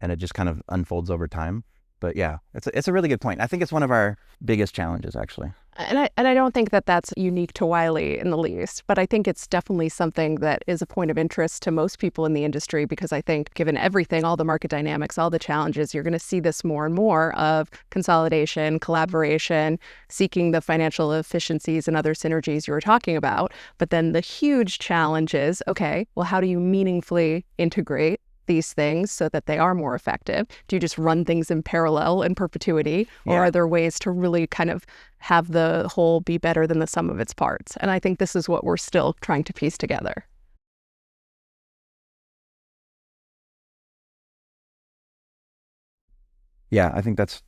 and it just kind of unfolds over time. But yeah, it's a really good point. I think it's one of our biggest challenges, actually. And I don't think that that's unique to Wiley in the least, but I think it's definitely something that is a point of interest to most people in the industry, because I think given everything, all the market dynamics, all the challenges, you're going to see this more and more of consolidation, collaboration, seeking the financial efficiencies and other synergies you were talking about. But then the huge challenge is, okay, well, how do you meaningfully integrate these things so that they are more effective? Do you just run things in parallel in perpetuity? Or are there ways to really kind of have the whole be better than the sum of its parts? And I think this is what we're still trying to piece together. Yeah, I think that's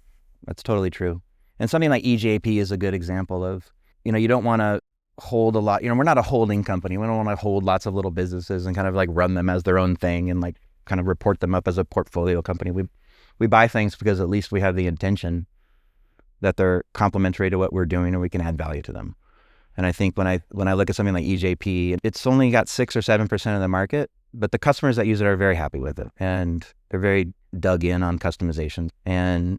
totally true. And something like EJP is a good example of, you don't want to hold a lot, we're not a holding company. We don't want to hold lots of little businesses and kind of like run them as their own thing and like kind of report them up as a portfolio company. We buy things because at least we have the intention that they're complementary to what we're doing and we can add value to them. And I think when I look at something like EJP, it's only got 6 or 7% of the market, but the customers that use it are very happy with it. And they're very dug in on customization. And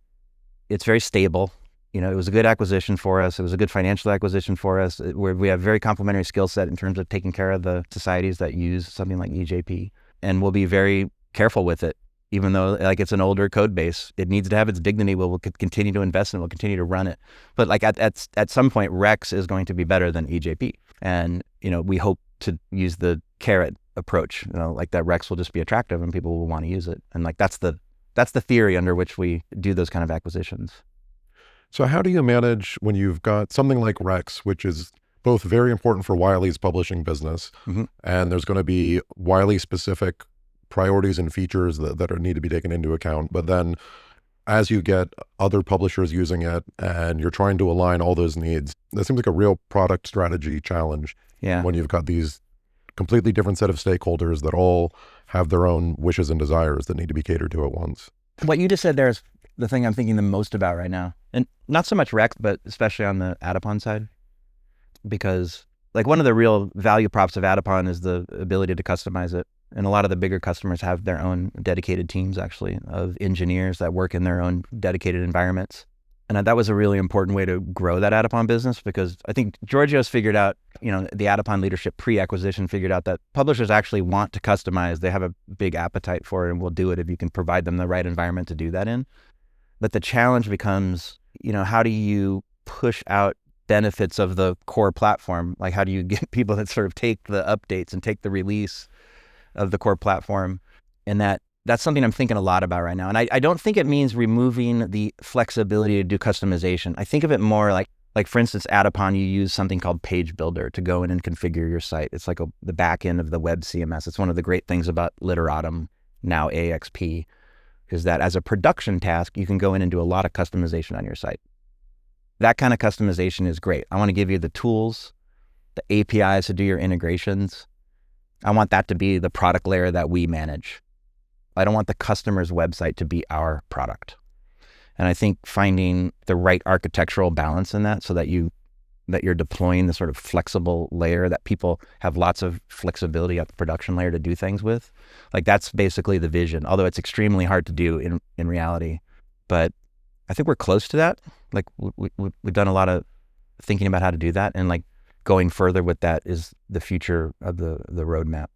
it's very stable. You know, it was a good acquisition for us. It was a good financial acquisition for us, where we have very complementary skill set in terms of taking care of the societies that use something like EJP. And we'll be very careful with it. Even though like it's an older code base, it needs to have its dignity. We'll continue to invest in it. We'll continue to run it. But like at some point, Rex is going to be better than EJP. And, you know, we hope to use the carrot approach, you know, like that Rex will just be attractive and people will want to use it. And like that's the theory under which we do those kind of acquisitions. So how do you manage when you've got something like Rex, which is both very important for Wiley's publishing business, and there's going to be Wiley specific priorities and features that need to be taken into account. But then as you get other publishers using it and you're trying to align all those needs, that seems like a real product strategy challenge. Yeah. When you've got these completely different set of stakeholders that all have their own wishes and desires that need to be catered to at once. What you just said there is the thing I'm thinking the most about right now. And not so much Rex, but especially on the Adapon side. Because like one of the real value props of Adapon is the ability to customize it. And a lot of the bigger customers have their own dedicated teams, actually, of engineers that work in their own dedicated environments. And that was a really important way to grow that Adapon business, because I think Giorgio's figured out, you know, the Adapon leadership pre-acquisition figured out that publishers actually want to customize. They have a big appetite for it and will do it if you can provide them the right environment to do that in. But the challenge becomes, you know, how do you push out benefits of the core platform? Like, how do you get people that sort of take the updates and take the release of the core platform? And that's something I'm thinking a lot about right now. And I don't think it means removing the flexibility to do customization. I think of it more like for instance, Adapon, you use something called Page Builder to go in and configure your site. It's like the back end of the web CMS. It's one of the great things about Literatum, now AXP, is that as a production task, you can go in and do a lot of customization on your site. That kind of customization is great. I want to give you the tools, the APIs to do your integrations. I want that to be the product layer that we manage. I don't want the customer's website to be our product. And I think finding the right architectural balance in that, so that you're deploying the sort of flexible layer that people have lots of flexibility at the production layer to do things with, like that's basically the vision, although it's extremely hard to do in reality. But I think we're close to that. Like we've done a lot of thinking about how to do that, and like going further with that is the future of the roadmap.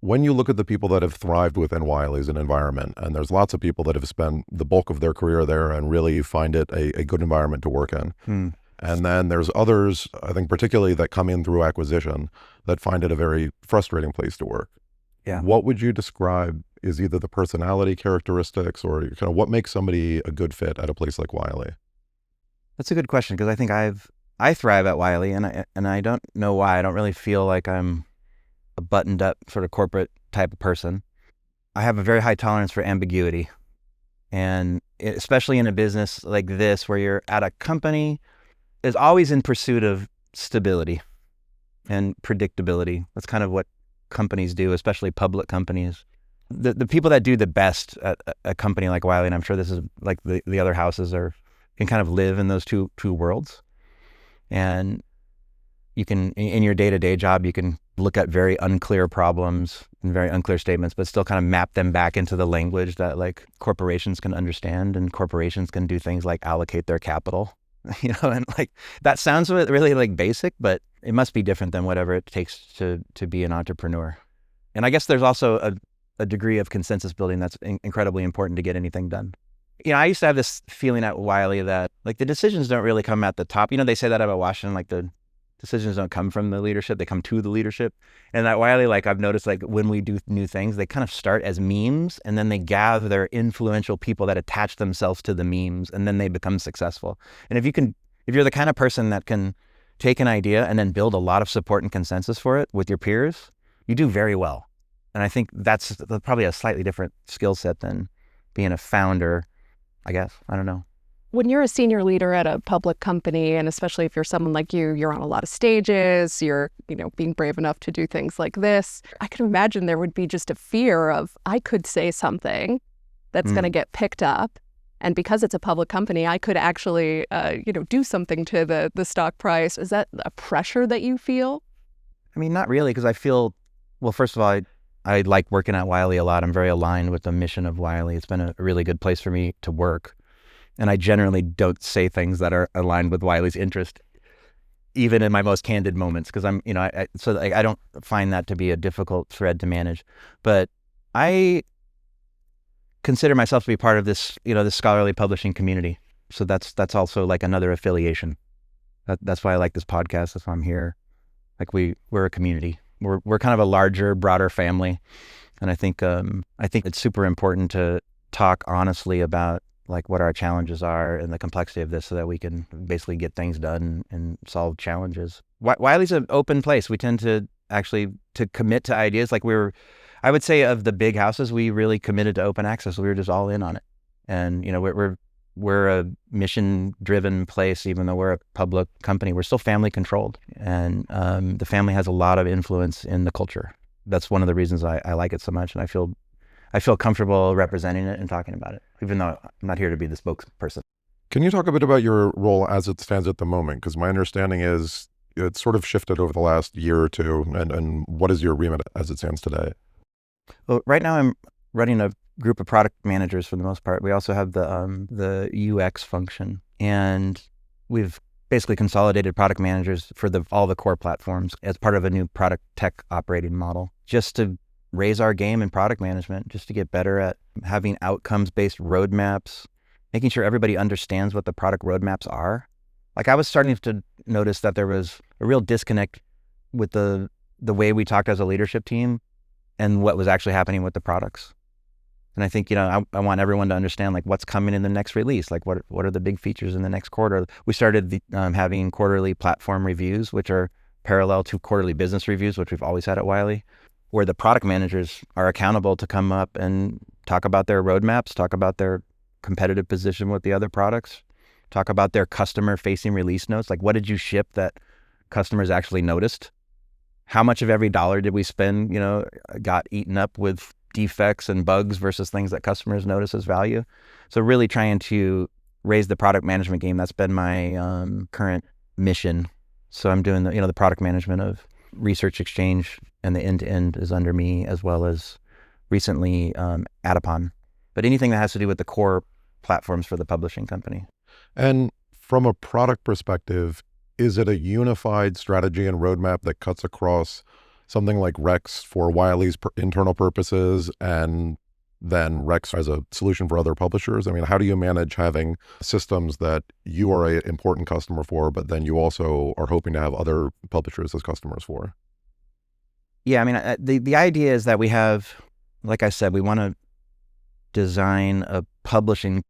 When you look at the people that have thrived within Wiley as an environment, and there's lots of people that have spent the bulk of their career there and really find it a good environment to work in. And then there's others, I think particularly that come in through acquisition, that find it a very frustrating place to work. Yeah. What would you describe is either the personality characteristics or kind of what makes somebody a good fit at a place like Wiley? That's a good question, because I think I thrive at Wiley, and I don't know why. I don't really feel like I'm a buttoned up sort of corporate type of person. I have a very high tolerance for ambiguity. And especially in a business like this, where you're at a company is always in pursuit of stability and predictability. That's kind of what companies do, especially public companies. The people that do the best at a company like Wiley, and I'm sure this is like the other houses, can kind of live in those two worlds. And you can, in your day-to-day job, you can look at very unclear problems and very unclear statements, but still kind of map them back into the language that like corporations can understand, and corporations can do things like allocate their capital, you know, and like that sounds really like basic, but it must be different than whatever it takes to be an entrepreneur. And I guess there's also a degree of consensus building that's incredibly important to get anything done. You know, I used to have this feeling at Wiley that like the decisions don't really come at the top. You know, they say that about Washington, like the decisions don't come from the leadership, they come to the leadership. And at Wiley, like I've noticed, like when we do new things, they kind of start as memes, and then they gather influential people that attach themselves to the memes, and then they become successful. And if you're the kind of person that can take an idea and then build a lot of support and consensus for it with your peers, you do very well. And I think that's probably a slightly different skill set than being a founder, I guess. I don't know. When you're a senior leader at a public company, and especially if you're someone like you're on a lot of stages, you're, being brave enough to do things like this, I can imagine there would be just a fear of, I could say something that's going to get picked up, And because it's a public company, I could actually, do something to the stock price. Is that a pressure that you feel? I mean, not really, because I feel, well, first of all, I like working at Wiley a lot. I'm very aligned with the mission of Wiley. It's been a really good place for me to work. And I generally don't say things that are aligned with Wiley's interest, even in my most candid moments, because I don't find that to be a difficult thread to manage. But I consider myself to be part of this, this scholarly publishing community. So that's also like another affiliation. That's why I like this podcast. That's why I'm here. Like we're a community. We're kind of a larger, broader family, and I think it's super important to talk honestly about like what our challenges are and the complexity of this, so that we can basically get things done and solve challenges. Wiley's an open place. We tend to actually to commit to ideas. Like I would say of the big houses, we really committed to open access. We were just all in on it, and we're a mission-driven place, even though we're a public company. We're still family-controlled, and the family has a lot of influence in the culture. That's one of the reasons I like it so much, and I feel comfortable representing it and talking about it, even though I'm not here to be the spokesperson. Can you talk a bit about your role as it stands at the moment? Because my understanding is it's sort of shifted over the last year or two, and what is your remit as it stands today? Well, right now I'm running a group of product managers for the most part. We also have the UX function, and we've basically consolidated product managers for all the core platforms as part of a new product tech operating model, just to raise our game in product management, just to get better at having outcomes-based roadmaps, making sure everybody understands what the product roadmaps are. Like I was starting to notice that there was a real disconnect with the way we talked as a leadership team and what was actually happening with the products. And I think, I want everyone to understand like what's coming in the next release, like what are the big features in the next quarter. We started having quarterly platform reviews, which are parallel to quarterly business reviews, which we've always had at Wiley, where the product managers are accountable to come up and talk about their roadmaps, talk about their competitive position with the other products, talk about their customer-facing release notes, like what did you ship that customers actually noticed? How much of every dollar did we spend, got eaten up with defects and bugs versus things that customers notice as value? So really trying to raise the product management game. That's been my current mission. So I'm doing the product management of Research Exchange, and the end-to-end is under me, as well as recently Adapon. But anything that has to do with the core platforms for the publishing company. And from a product perspective, is it a unified strategy and roadmap that cuts across something like Rex for Wiley's internal purposes and then Rex as a solution for other publishers? I mean, how do you manage having systems that you are an important customer for, but then you also are hoping to have other publishers as customers for? Yeah, I mean, the idea is that we have, like I said, we want to design a publishing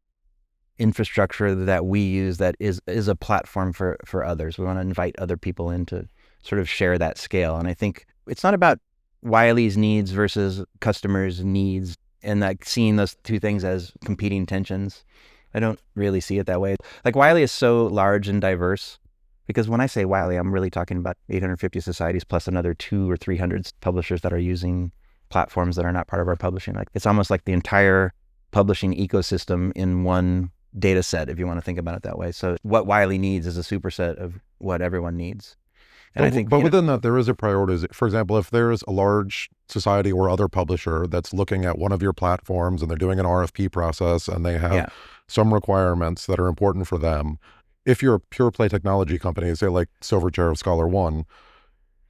infrastructure that we use that is a platform for others. We want to invite other people in to sort of share that scale. And I think it's not about Wiley's needs versus customers' needs and like seeing those two things as competing tensions. I don't really see it that way. Like Wiley is so large and diverse, because when I say Wiley, I'm really talking about 850 societies plus another 200 or 300 publishers that are using platforms that are not part of our publishing. Like it's almost like the entire publishing ecosystem in one data set, if you want to think about it that way. So what Wiley needs is a superset of what everyone needs. And I think, but within that, there is a priority. For example, if there's a large society or other publisher that's looking at one of your platforms and they're doing an RFP process and they have some requirements that are important for them, if you're a pure play technology company, say like Silverchair of Scholar One,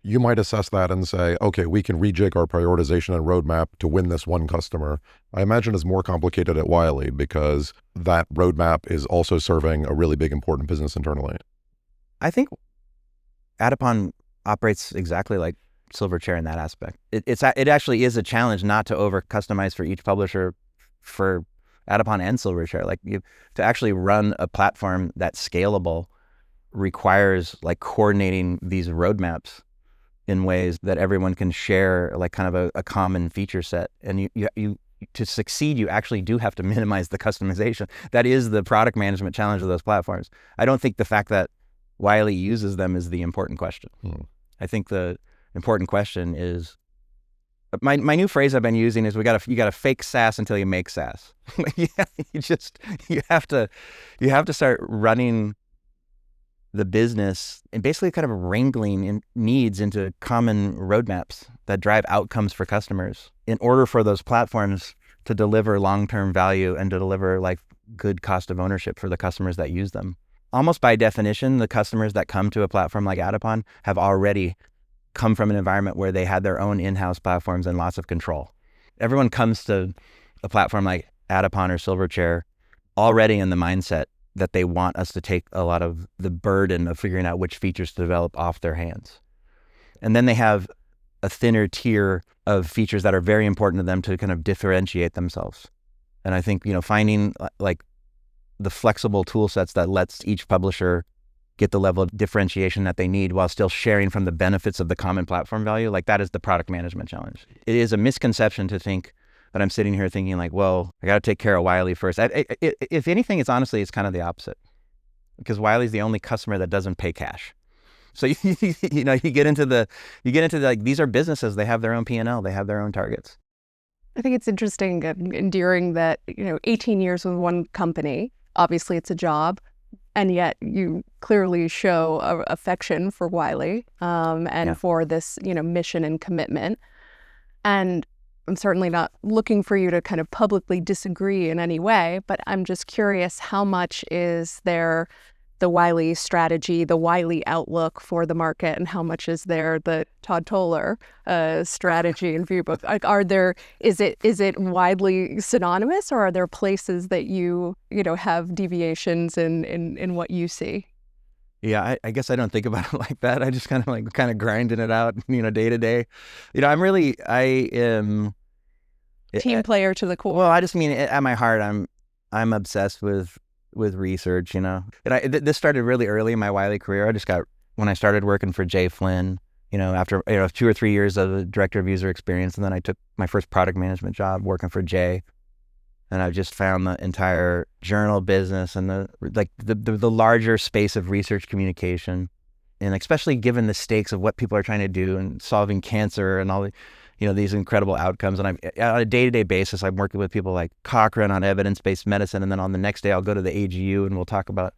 you might assess that and say, okay, we can rejig our prioritization and roadmap to win this one customer. I imagine it's more complicated at Wiley because that roadmap is also serving a really big, important business internally. I think Adapon operates exactly like Silverchair in that aspect. It actually is a challenge not to over customize for each publisher for Adapon and Silverchair. Like to actually run a platform that's scalable requires like coordinating these roadmaps in ways that everyone can share, like kind of a common feature set. And you to succeed, you actually do have to minimize the customization. That is the product management challenge of those platforms. I don't think the fact that Wiley uses them is the important question. I think the important question is My new phrase I've been using is you got to fake SaaS until you make SaaS. Yeah, you have to start running the business and basically kind of wrangling in needs into common roadmaps that drive outcomes for customers in order for those platforms to deliver long-term value and to deliver like good cost of ownership for the customers that use them. Almost by definition, the customers that come to a platform like Adapon have already come from an environment where they had their own in-house platforms and lots of control. Everyone comes to a platform like Adapon or Silverchair already in the mindset that they want us to take a lot of the burden of figuring out which features to develop off their hands. And then they have a thinner tier of features that are very important to them to kind of differentiate themselves. And I think, finding like the flexible tool sets that lets each publisher get the level of differentiation that they need while still sharing from the benefits of the common platform value, like that is the product management challenge. It is a misconception to think that I'm sitting here thinking like, well, I got to take care of Wiley first. If anything, it's kind of the opposite, because Wiley's the only customer that doesn't pay cash. So you get into like, these are businesses, they have their own P&L, they have their own targets. I think it's interesting enduring that, 18 years with one company, obviously it's a job, and yet you clearly show affection for Wiley for this, mission and commitment. And I'm certainly not looking for you to kind of publicly disagree in any way, but I'm just curious, how much is there the Wiley strategy, the Wiley outlook for the market, and how much is there the Todd Toler strategy and viewbook? Is it widely synonymous, or are there places that you have deviations in what you see? Yeah, I guess I don't think about it like that. I just kind of grinding it out, day to day. I am team player to the core. Well, I just mean at my heart, I'm obsessed with research, And this started really early in my Wiley career. When I started working for Jay Flynn, after 2 or 3 years of a director of user experience, and then I took my first product management job working for Jay. And I've just found the entire journal business and the larger space of research communication, and especially given the stakes of what people are trying to do and solving cancer and all the, these incredible outcomes. And on a day-to-day basis, I'm working with people like Cochrane on evidence-based medicine, and then on the next day I'll go to the AGU and we'll talk about,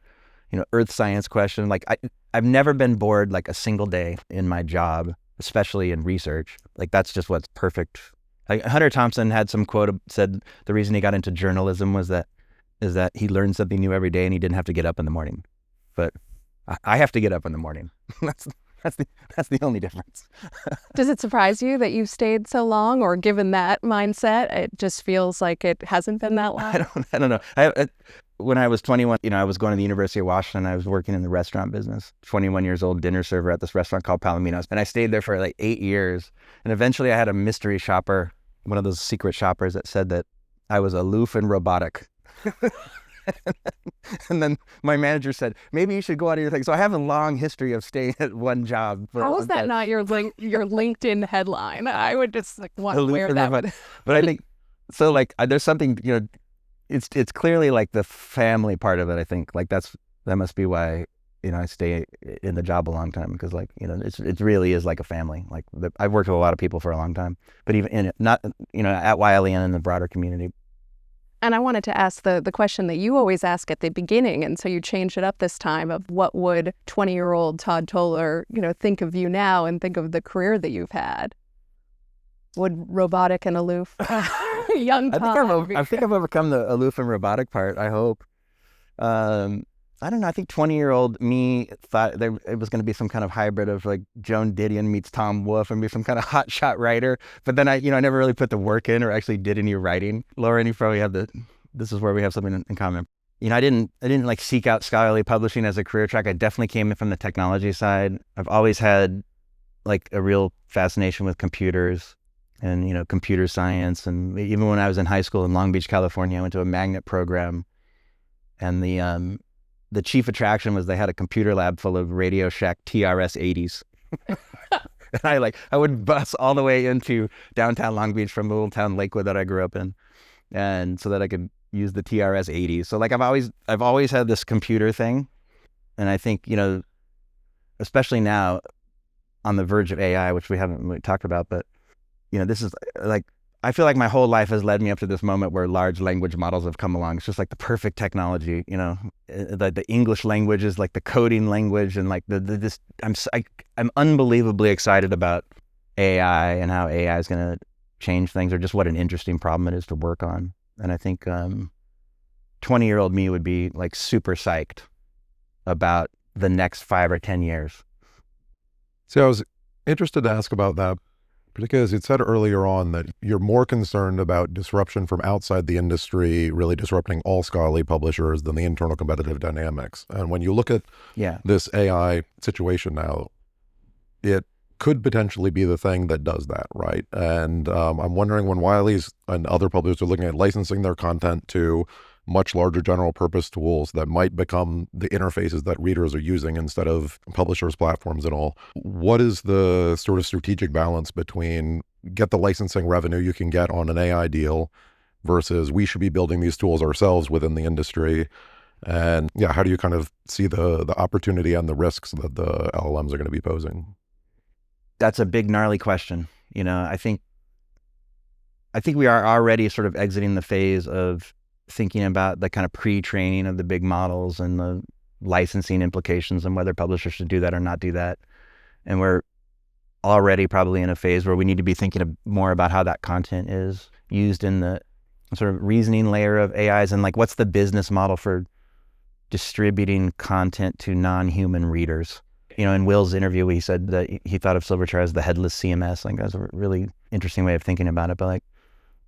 earth science question. Like I've never been bored like a single day in my job, especially in research. Like that's just what's perfect. Like Hunter Thompson had some quote said the reason he got into journalism is that he learned something new every day and he didn't have to get up in the morning. But I have to get up in the morning. That's the only difference. Does it surprise you that you've stayed so long, or given that mindset, it just feels like it hasn't been that long? I don't know. When I was 21, I was going to the University of Washington. I was working in the restaurant business, 21 years old, dinner server at this restaurant called Palomino's. And I stayed there for like 8 years. And eventually I had a mystery shopper, one of those secret shoppers, that said that I was aloof and robotic. And then my manager said, maybe you should go out of your thing. So I have a long history of staying at one job. How is that not your LinkedIn headline? I would just want to wear that. But I think, so like, there's something, it's clearly like the family part of it, I think. Like that must be why, I stay in the job a long time, because like, it really is like a family. Like I've worked with a lot of people for a long time, but even in it, not, at Wiley and in the broader community. And I wanted to ask the question that you always ask at the beginning, and so you changed it up this time, of what would 20-year-old Todd Toler, think of you now and think of the career that you've had? Would robotic and aloof young Todd? I think I've overcome the aloof and robotic part, I hope. I don't know. I think 20-year-old me thought it was going to be some kind of hybrid of like Joan Didion meets Tom Wolfe and be some kind of hotshot writer. But then I never really put the work in or actually did any writing. Lauren, you probably have this is where we have something in common. I didn't like seek out scholarly publishing as a career track. I definitely came in from the technology side. I've always had like a real fascination with computers and, computer science. And even when I was in high school in Long Beach, California, I went to a magnet program, and the chief attraction was they had a computer lab full of Radio Shack TRS 80s. And I would bus all the way into downtown Long Beach from the little town Lakewood that I grew up in, and so that I could use the TRS 80s. So like I've always had this computer thing, and I think, especially now on the verge of AI, which we haven't really talked about, but this is like, I feel like my whole life has led me up to this moment where large language models have come along. It's just like the perfect technology, the English language is like the coding language, and like I'm unbelievably excited about AI and how AI is going to change things, or just what an interesting problem it is to work on. And I think 20-year-old me would be like super psyched about the next 5 or 10 years. So I was interested to ask about that, because it said earlier on that you're more concerned about disruption from outside the industry, really disrupting all scholarly publishers, than the internal competitive dynamics. And when you look at this AI situation now, it could potentially be the thing that does that, right? And I'm wondering, when Wiley's and other publishers are looking at licensing their content to much larger general purpose tools that might become the interfaces that readers are using instead of publishers' platforms and all, what is the sort of strategic balance between get the licensing revenue you can get on an AI deal versus we should be building these tools ourselves within the industry? And how do you kind of see the opportunity and the risks that the LLMs are going to be posing? That's a big, gnarly question. I think we are already sort of exiting the phase of thinking about the kind of pre-training of the big models and the licensing implications and whether publishers should do that or not do that. And we're already probably in a phase where we need to be thinking more about how that content is used in the sort of reasoning layer of AIs, and like, what's the business model for distributing content to non-human readers? In Will's interview, he said that he thought of Silverchair as the headless CMS. Like, that's a really interesting way of thinking about it. But like,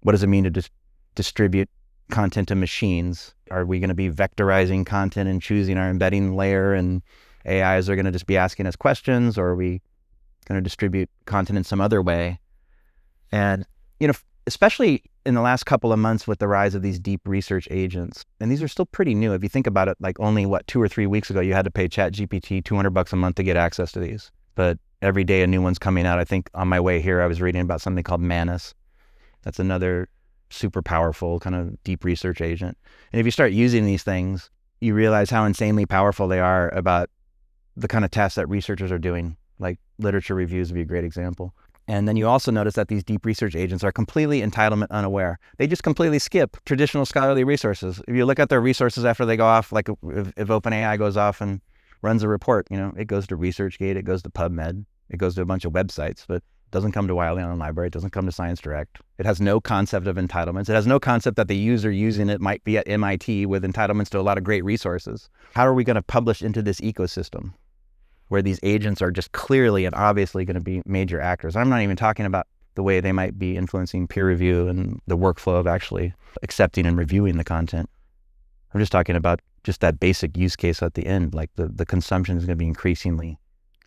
what does it mean to distribute content to machines? Are we going to be vectorizing content and choosing our embedding layer, and AIs are going to just be asking us questions, or are we going to distribute content in some other way? And, especially in the last couple of months with the rise of these deep research agents, and these are still pretty new. If you think about it, like only 2 or 3 weeks ago, you had to pay ChatGPT $200 a month to get access to these. But every day a new one's coming out. I think on my way here, I was reading about something called Manus. That's another super powerful kind of deep research agent. And if you start using these things, you realize how insanely powerful they are about the kind of tasks that researchers are doing. Like literature reviews would be a great example. And then you also notice that these deep research agents are completely entitlement unaware. They just completely skip traditional scholarly resources. If you look at their resources after they go off, like if OpenAI goes off and runs a report, it goes to ResearchGate, it goes to PubMed, it goes to a bunch of websites, but doesn't come to Wiley Online Library, it doesn't come to Science Direct. It has no concept of entitlements. It has no concept that the user using it might be at MIT with entitlements to a lot of great resources. How are we going to publish into this ecosystem where these agents are just clearly and obviously going to be major actors? I'm not even talking about the way they might be influencing peer review and the workflow of actually accepting and reviewing the content. I'm just talking about just that basic use case at the end, like the consumption is going to be increasingly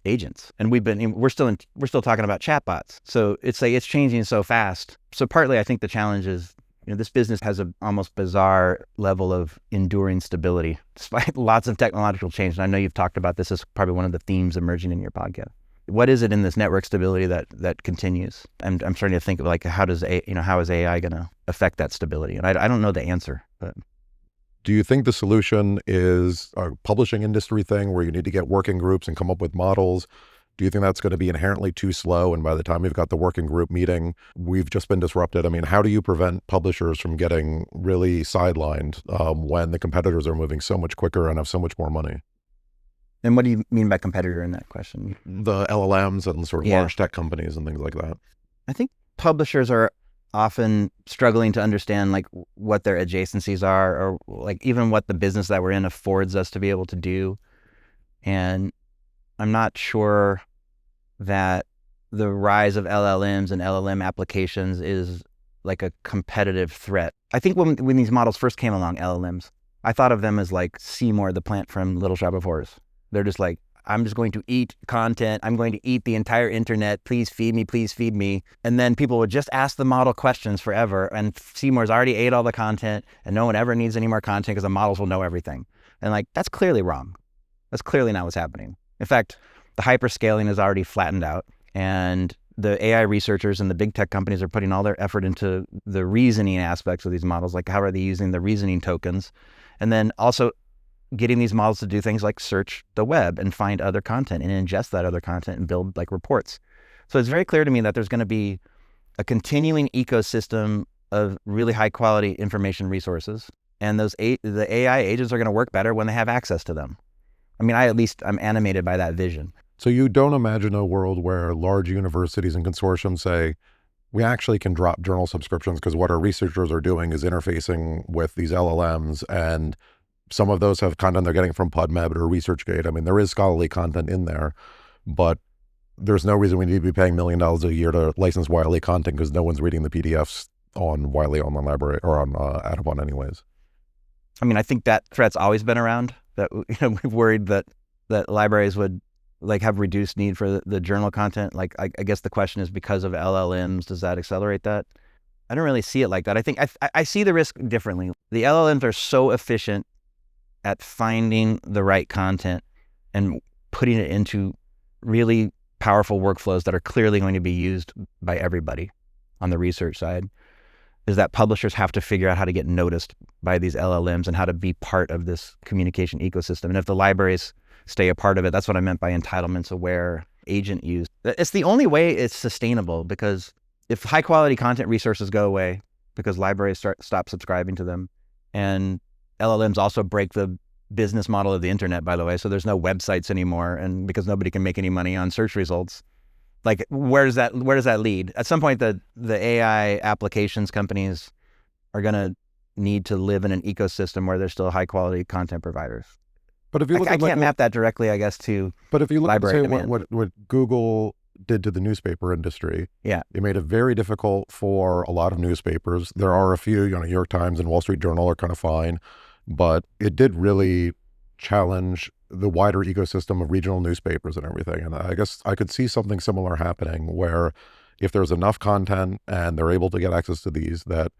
agents. And we're still talking about chatbots. So it's like, it's changing so fast. So partly I think the challenge is, this business has an almost bizarre level of enduring stability, despite lots of technological change. And I know you've talked about this as probably one of the themes emerging in your podcast. What is it in this network stability that continues? I'm starting to think of like, how is AI going to affect that stability? And I don't know the answer, but. Do you think the solution is a publishing industry thing where you need to get working groups and come up with models? Do you think that's going to be inherently too slow? And by the time we've got the working group meeting, we've just been disrupted. I mean, how do you prevent publishers from getting really sidelined when the competitors are moving so much quicker and have so much more money? And what do you mean by competitor in that question? The LLMs and sort of large tech companies and things like that. I think publishers are often struggling to understand like what their adjacencies are, or like even what the business that we're in affords us to be able to do. And I'm not sure that the rise of LLMs and LLM applications is like a competitive threat. I think when these models first came along, LLMs, I thought of them as like Seymour, the plant from Little Shop of Horrors. They're just like, I'm just going to eat content. I'm going to eat the entire internet. Please feed me, please feed me. And then people would just ask the model questions forever. And Seymour's already ate all the content and no one ever needs any more content because the models will know everything. And like, that's clearly wrong. That's clearly not what's happening. In fact, the hyperscaling is already flattened out, and the AI researchers and the big tech companies are putting all their effort into the reasoning aspects of these models. Like, how are they using the reasoning tokens? And then also getting these models to do things like search the web and find other content and ingest that other content and build like reports. So it's very clear to me that there's going to be a continuing ecosystem of really high quality information resources. And the AI agents are going to work better when they have access to them. I mean, I'm animated by that vision. So you don't imagine a world where large universities and consortiums say, we actually can drop journal subscriptions because what our researchers are doing is interfacing with these LLMs, and some of those have content they're getting from PubMed or ResearchGate. I mean, there is scholarly content in there, but there's no reason we need to be paying $1 million a year to license Wiley content because no one's reading the PDFs on Wiley Online Library or on Audubon anyways. I mean, I think that threat's always been around, that we've worried that libraries would have reduced need for the journal content. I guess the question is, because of LLMs, does that accelerate that? I don't really see it like that. I think I see the risk differently. The LLMs are so efficient at finding the right content and putting it into really powerful workflows that are clearly going to be used by everybody on the research side, is that publishers have to figure out how to get noticed by these LLMs and how to be part of this communication ecosystem. And if the libraries stay a part of it, that's what I meant by entitlements aware agent use. It's the only way it's sustainable, because if high quality content resources go away because libraries stop subscribing to them, and LLMs also break the business model of the internet, by the way, so there's no websites anymore, and because nobody can make any money on search results, where does that lead? At some point, the AI applications companies are going to need to live in an ecosystem where there's still high quality content providers. But if you look I can't map that directly, I guess, to But if you look at, library say, demand. what Google did to the newspaper industry, Yeah. it made it very difficult for a lot of newspapers. There are a few, New York Times and Wall Street Journal are kind of fine, but it did really challenge the wider ecosystem of regional newspapers and everything. And I guess I could see something similar happening, where if there's enough content and they're able to get access to these, that,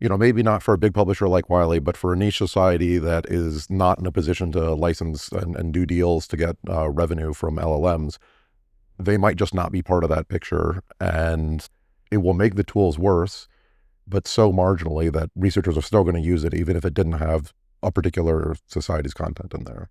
maybe not for a big publisher like Wiley, but for a niche society that is not in a position to license and do deals to get revenue from LLMs, they might just not be part of that picture. And it will make the tools worse, but so marginally that researchers are still going to use it, even if it didn't have a particular society's content in there.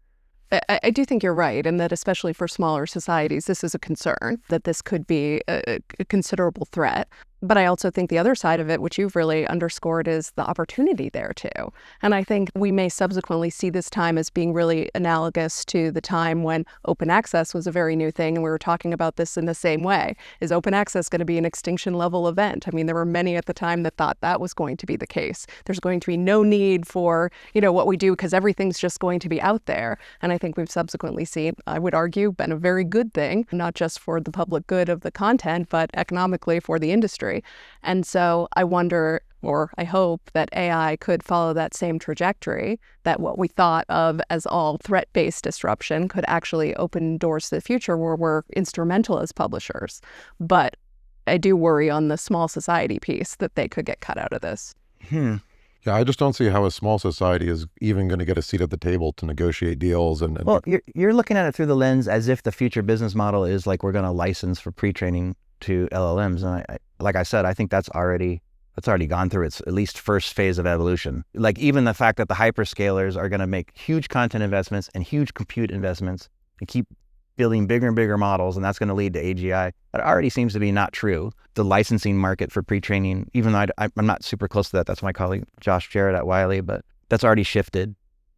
I do think you're right, and that especially for smaller societies, this is a concern, that this could be a considerable threat. But I also think the other side of it, which you've really underscored, is the opportunity there too. And I think we may subsequently see this time as being really analogous to the time when open access was a very new thing. And we were talking about this in the same way. Is open access going to be an extinction level event? I mean, there were many at the time that thought that was going to be the case. There's going to be no need for, what we do, because everything's just going to be out there. And I think we've subsequently seen, I would argue, been a very good thing, not just for the public good of the content, but economically for the industry. And so I wonder, or I hope, that AI could follow that same trajectory, that what we thought of as all threat-based disruption could actually open doors to the future where we're instrumental as publishers. But I do worry on the small society piece that they could get cut out of this. Yeah, I just don't see how a small society is even going to get a seat at the table to negotiate deals. And Well, you're looking at it through the lens as if the future business model is we're going to license for pre-training to LLMs. And I like I said, I think that's already gone through its at least first phase of evolution. Even the fact that the hyperscalers are going to make huge content investments and huge compute investments and keep building bigger and bigger models, and that's going to lead to AGI. That already seems to be not true. The licensing market for pre-training, even though I'm not super close to that, that's my colleague Josh Jarrett at Wiley, but that's already shifted.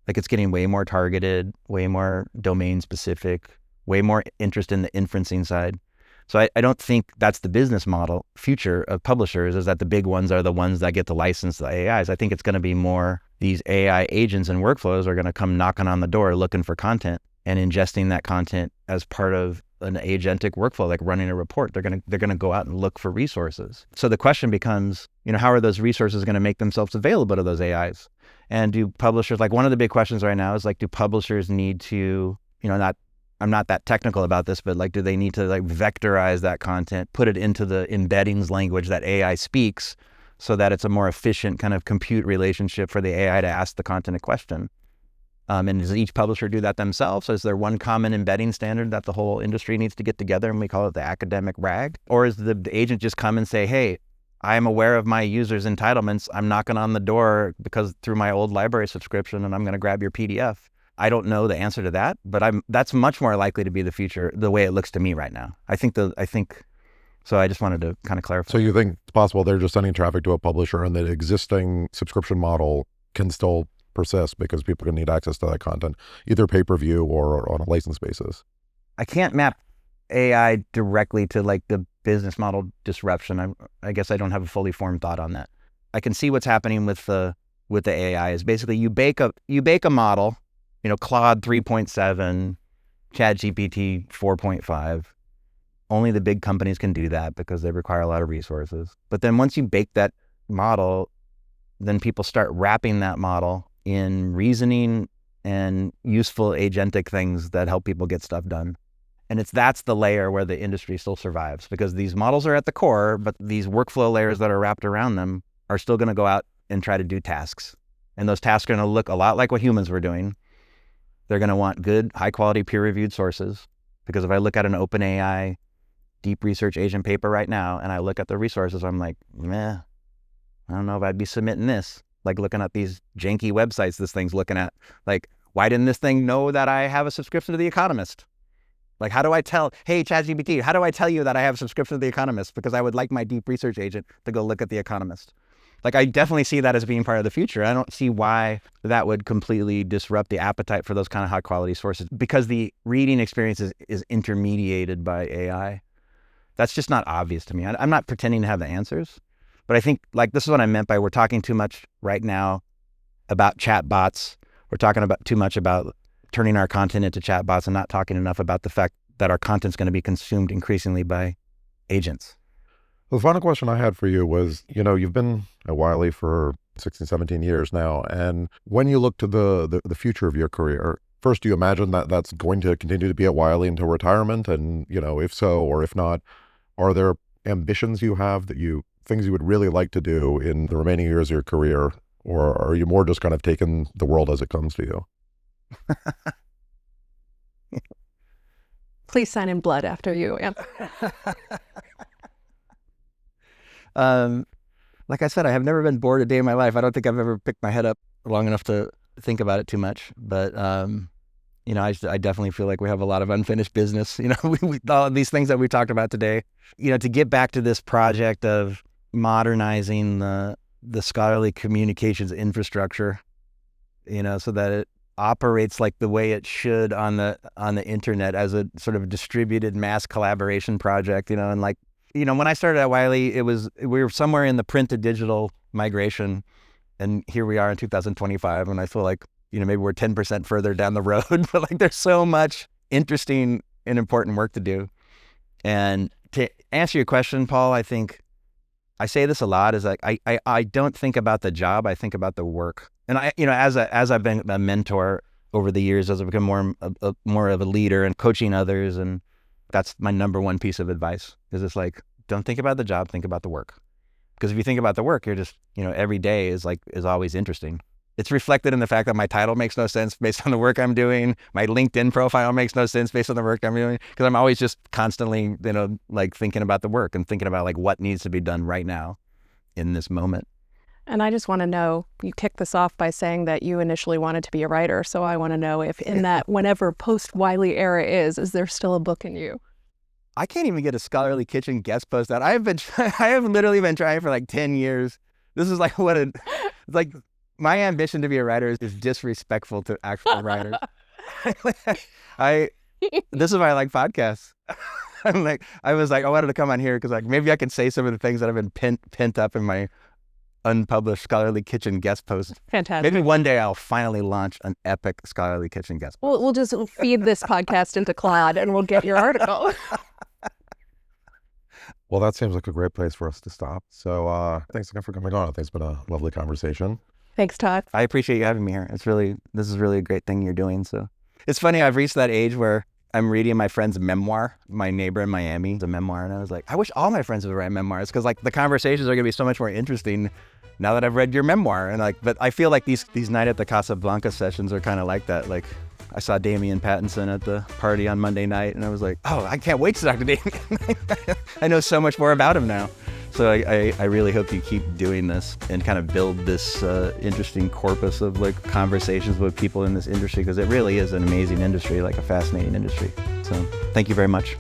It's getting way more targeted, way more domain specific, way more interest in the inferencing side. So I don't think that's the business model future of publishers, is that the big ones are the ones that get to license the AIs. I think it's going to be more these AI agents and workflows are going to come knocking on the door looking for content and ingesting that content as part of an agentic workflow, like running a report. They're going to go out and look for resources. So the question becomes, how are those resources going to make themselves available to those AIs? And do publishers, one of the big questions right now is do publishers need to, I'm not that technical about this, but do they need to vectorize that content, put it into the embeddings language that AI speaks so that it's a more efficient kind of compute relationship for the AI to ask the content a question? And does each publisher do that themselves? So is there one common embedding standard that the whole industry needs to get together and we call it the academic RAG? Or is the agent just come and say, hey, I am aware of my users' entitlements. I'm knocking on the door because through my old library subscription, and I'm going to grab your PDF. I don't know the answer to that, but that's much more likely to be the future, the way it looks to me right now. I think So I just wanted to kind of clarify. So you think it's possible they're just sending traffic to a publisher and the existing subscription model can still persist because people can need access to that content, either pay-per-view or on a license basis? I can't map AI directly to like the business model disruption. I guess I don't have a fully formed thought on that. I can see what's happening with the AI is basically you bake a model, Claude 3.7, ChatGPT 4.5. Only the big companies can do that because they require a lot of resources. But then once you bake that model, then people start wrapping that model in reasoning and useful agentic things that help people get stuff done. And that's the layer where the industry still survives, because these models are at the core, but these workflow layers that are wrapped around them are still going to go out and try to do tasks. And those tasks are going to look a lot like what humans were doing. They're going to want good, high-quality, peer-reviewed sources. Because if I look at an OpenAI deep research agent paper right now and I look at the resources, I'm like, I don't know if I'd be submitting this. Like looking at these janky websites this thing's looking at. Like, why didn't this thing know that I have a subscription to The Economist? Like, how do I tell, hey, ChatGPT, how do I tell you that I have a subscription to The Economist? Because I would like my deep research agent to go look at The Economist. Like, I definitely see that as being part of the future. I don't see why that would completely disrupt the appetite for those kind of high quality sources, because the reading experience is intermediated by AI. That's just not obvious to me. I'm not pretending to have the answers, but I think like this is what I meant by we're talking too much right now about chatbots. We're talking about too much about turning our content into chatbots and not talking enough about the fact that our content's going to be consumed increasingly by agents. The final question I had for you was, you've been at Wiley for 16, 17 years now. And when you look to the future of your career, first, do you imagine that that's going to continue to be at Wiley until retirement? And, if so, or if not, are there ambitions you have things you would really like to do in the remaining years of your career? Or are you more just kind of taking the world as it comes to you? Please sign in blood after you answer. Like I said, I have never been bored a day in my life. I don't think I've ever picked my head up long enough to think about it too much. But, I definitely feel like we have a lot of unfinished business. All of these things that we talked about today, to get back to this project of modernizing the scholarly communications infrastructure, so that it operates like the way it should on the internet as a sort of distributed mass collaboration project, and like, when I started at Wiley, we were somewhere in the print to digital migration, and here we are in 2025, and I feel like, maybe we're 10% further down the road, but like there's so much interesting and important work to do. And to answer your question, Paul, I think I say this a lot, is like I don't think about the job, I think about the work. And as I've been a mentor over the years, as I've become more of a leader and coaching others, and that's my number one piece of advice, is it's like, don't think about the job, think about the work. Because if you think about the work, you're just, every day is always interesting. It's reflected in the fact that my title makes no sense based on the work I'm doing. My LinkedIn profile makes no sense based on the work I'm doing, because I'm always just constantly, thinking about the work and thinking about like what needs to be done right now in this moment. And I just want to know, you kicked this off by saying that you initially wanted to be a writer. So I want to know if in that whenever post-Wiley era is there still a book in you? I can't even get a Scholarly Kitchen guest post out. I have literally been trying for like 10 years. This is like my ambition to be a writer is disrespectful to actual writers. This is why I like podcasts. I wanted to come on here because maybe I can say some of the things that have been pent up in my unpublished Scholarly Kitchen guest post. Fantastic. Maybe one day I'll finally launch an epic Scholarly Kitchen guest post. We'll just feed this podcast into Claude and we'll get your article. Well, that seems like a great place for us to stop. So thanks again for coming on. I think it's been a lovely conversation. Thanks, Todd. I appreciate you having me here. This is really a great thing you're doing. So it's funny, I've reached that age where I'm reading my friend's memoir, my neighbor in Miami, the memoir, and I was like, I wish all my friends would write memoirs, because like the conversations are gonna be so much more interesting now that I've read your memoir. And but I feel like these Night at the Casablanca sessions are kind of like that. Like I saw Damian Pattinson at the party on Monday night, and I was like, oh, I can't wait to talk to Damian. I know so much more about him now. So I really hope you keep doing this and kind of build this interesting corpus of like conversations with people in this industry, because it really is an amazing industry, like a fascinating industry. So thank you very much.